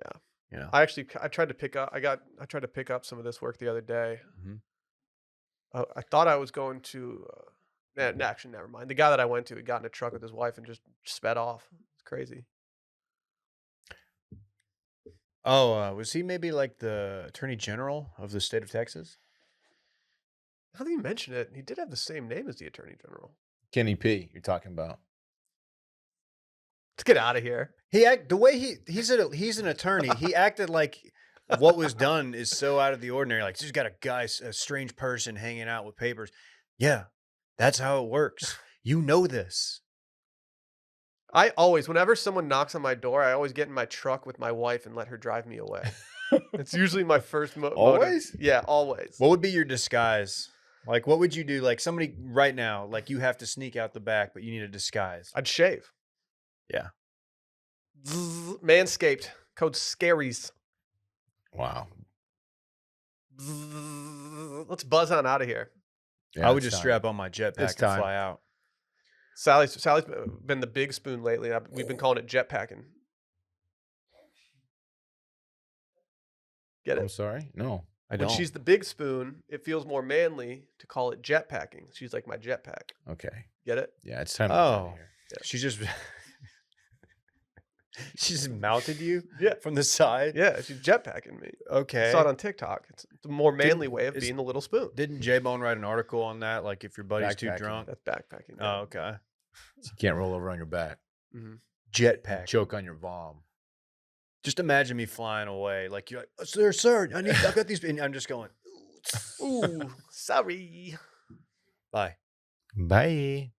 Yeah. You know. I tried to pick up. I tried to pick up some of this work the other day. Mhm. I thought I was going to. Actually, never mind. The guy that I went to, he got in a truck with his wife and just sped off. It's crazy. Oh, was he maybe like the Attorney General of the state of Texas? Now that you mention it, he did have the same name as the Attorney General. Kenny P, you're talking about. Let's get out of here. The way he's an attorney. He acted like what was done is so out of the ordinary. Like, just got a strange person hanging out with papers. Yeah, that's how it works. You know this. I always, whenever someone knocks on my door, I always get in my truck with my wife and let her drive me away. It's usually my first motive. Always? Yeah, always. What would be your disguise? Like, what would you do? Like, somebody right now, like you have to sneak out the back, but you need a disguise. I'd shave. Yeah. Zzz, Manscaped. Code SCARIES. Wow. Zzz, let's buzz on out of here. Yeah, I would it's just time. strap on my jetpack It's and time. fly out. Sally's been the big spoon lately. We've been calling it jetpacking. Get I'm it? sorry? No. I When don't. she's the big spoon, it feels more manly to call it jetpacking. She's like my jetpack. Okay. Get it? Yeah, it's time to get out Oh. of here. She just she just mounted you Yeah. from the side. Yeah, she's jetpacking me. Okay. I saw it on TikTok. It's a more manly way of is- being the little spoon. Didn't J Bone write an article on that? Like, if your buddy's too Backpacking. drunk. That's backpacking. Oh, okay. You can't roll over on your back. Mhm. Jetpack. Choke on your vom. Just imagine me flying away. Like, you're like, sir, I've got these. And I'm just going, Ooh, sorry. bye. Bye.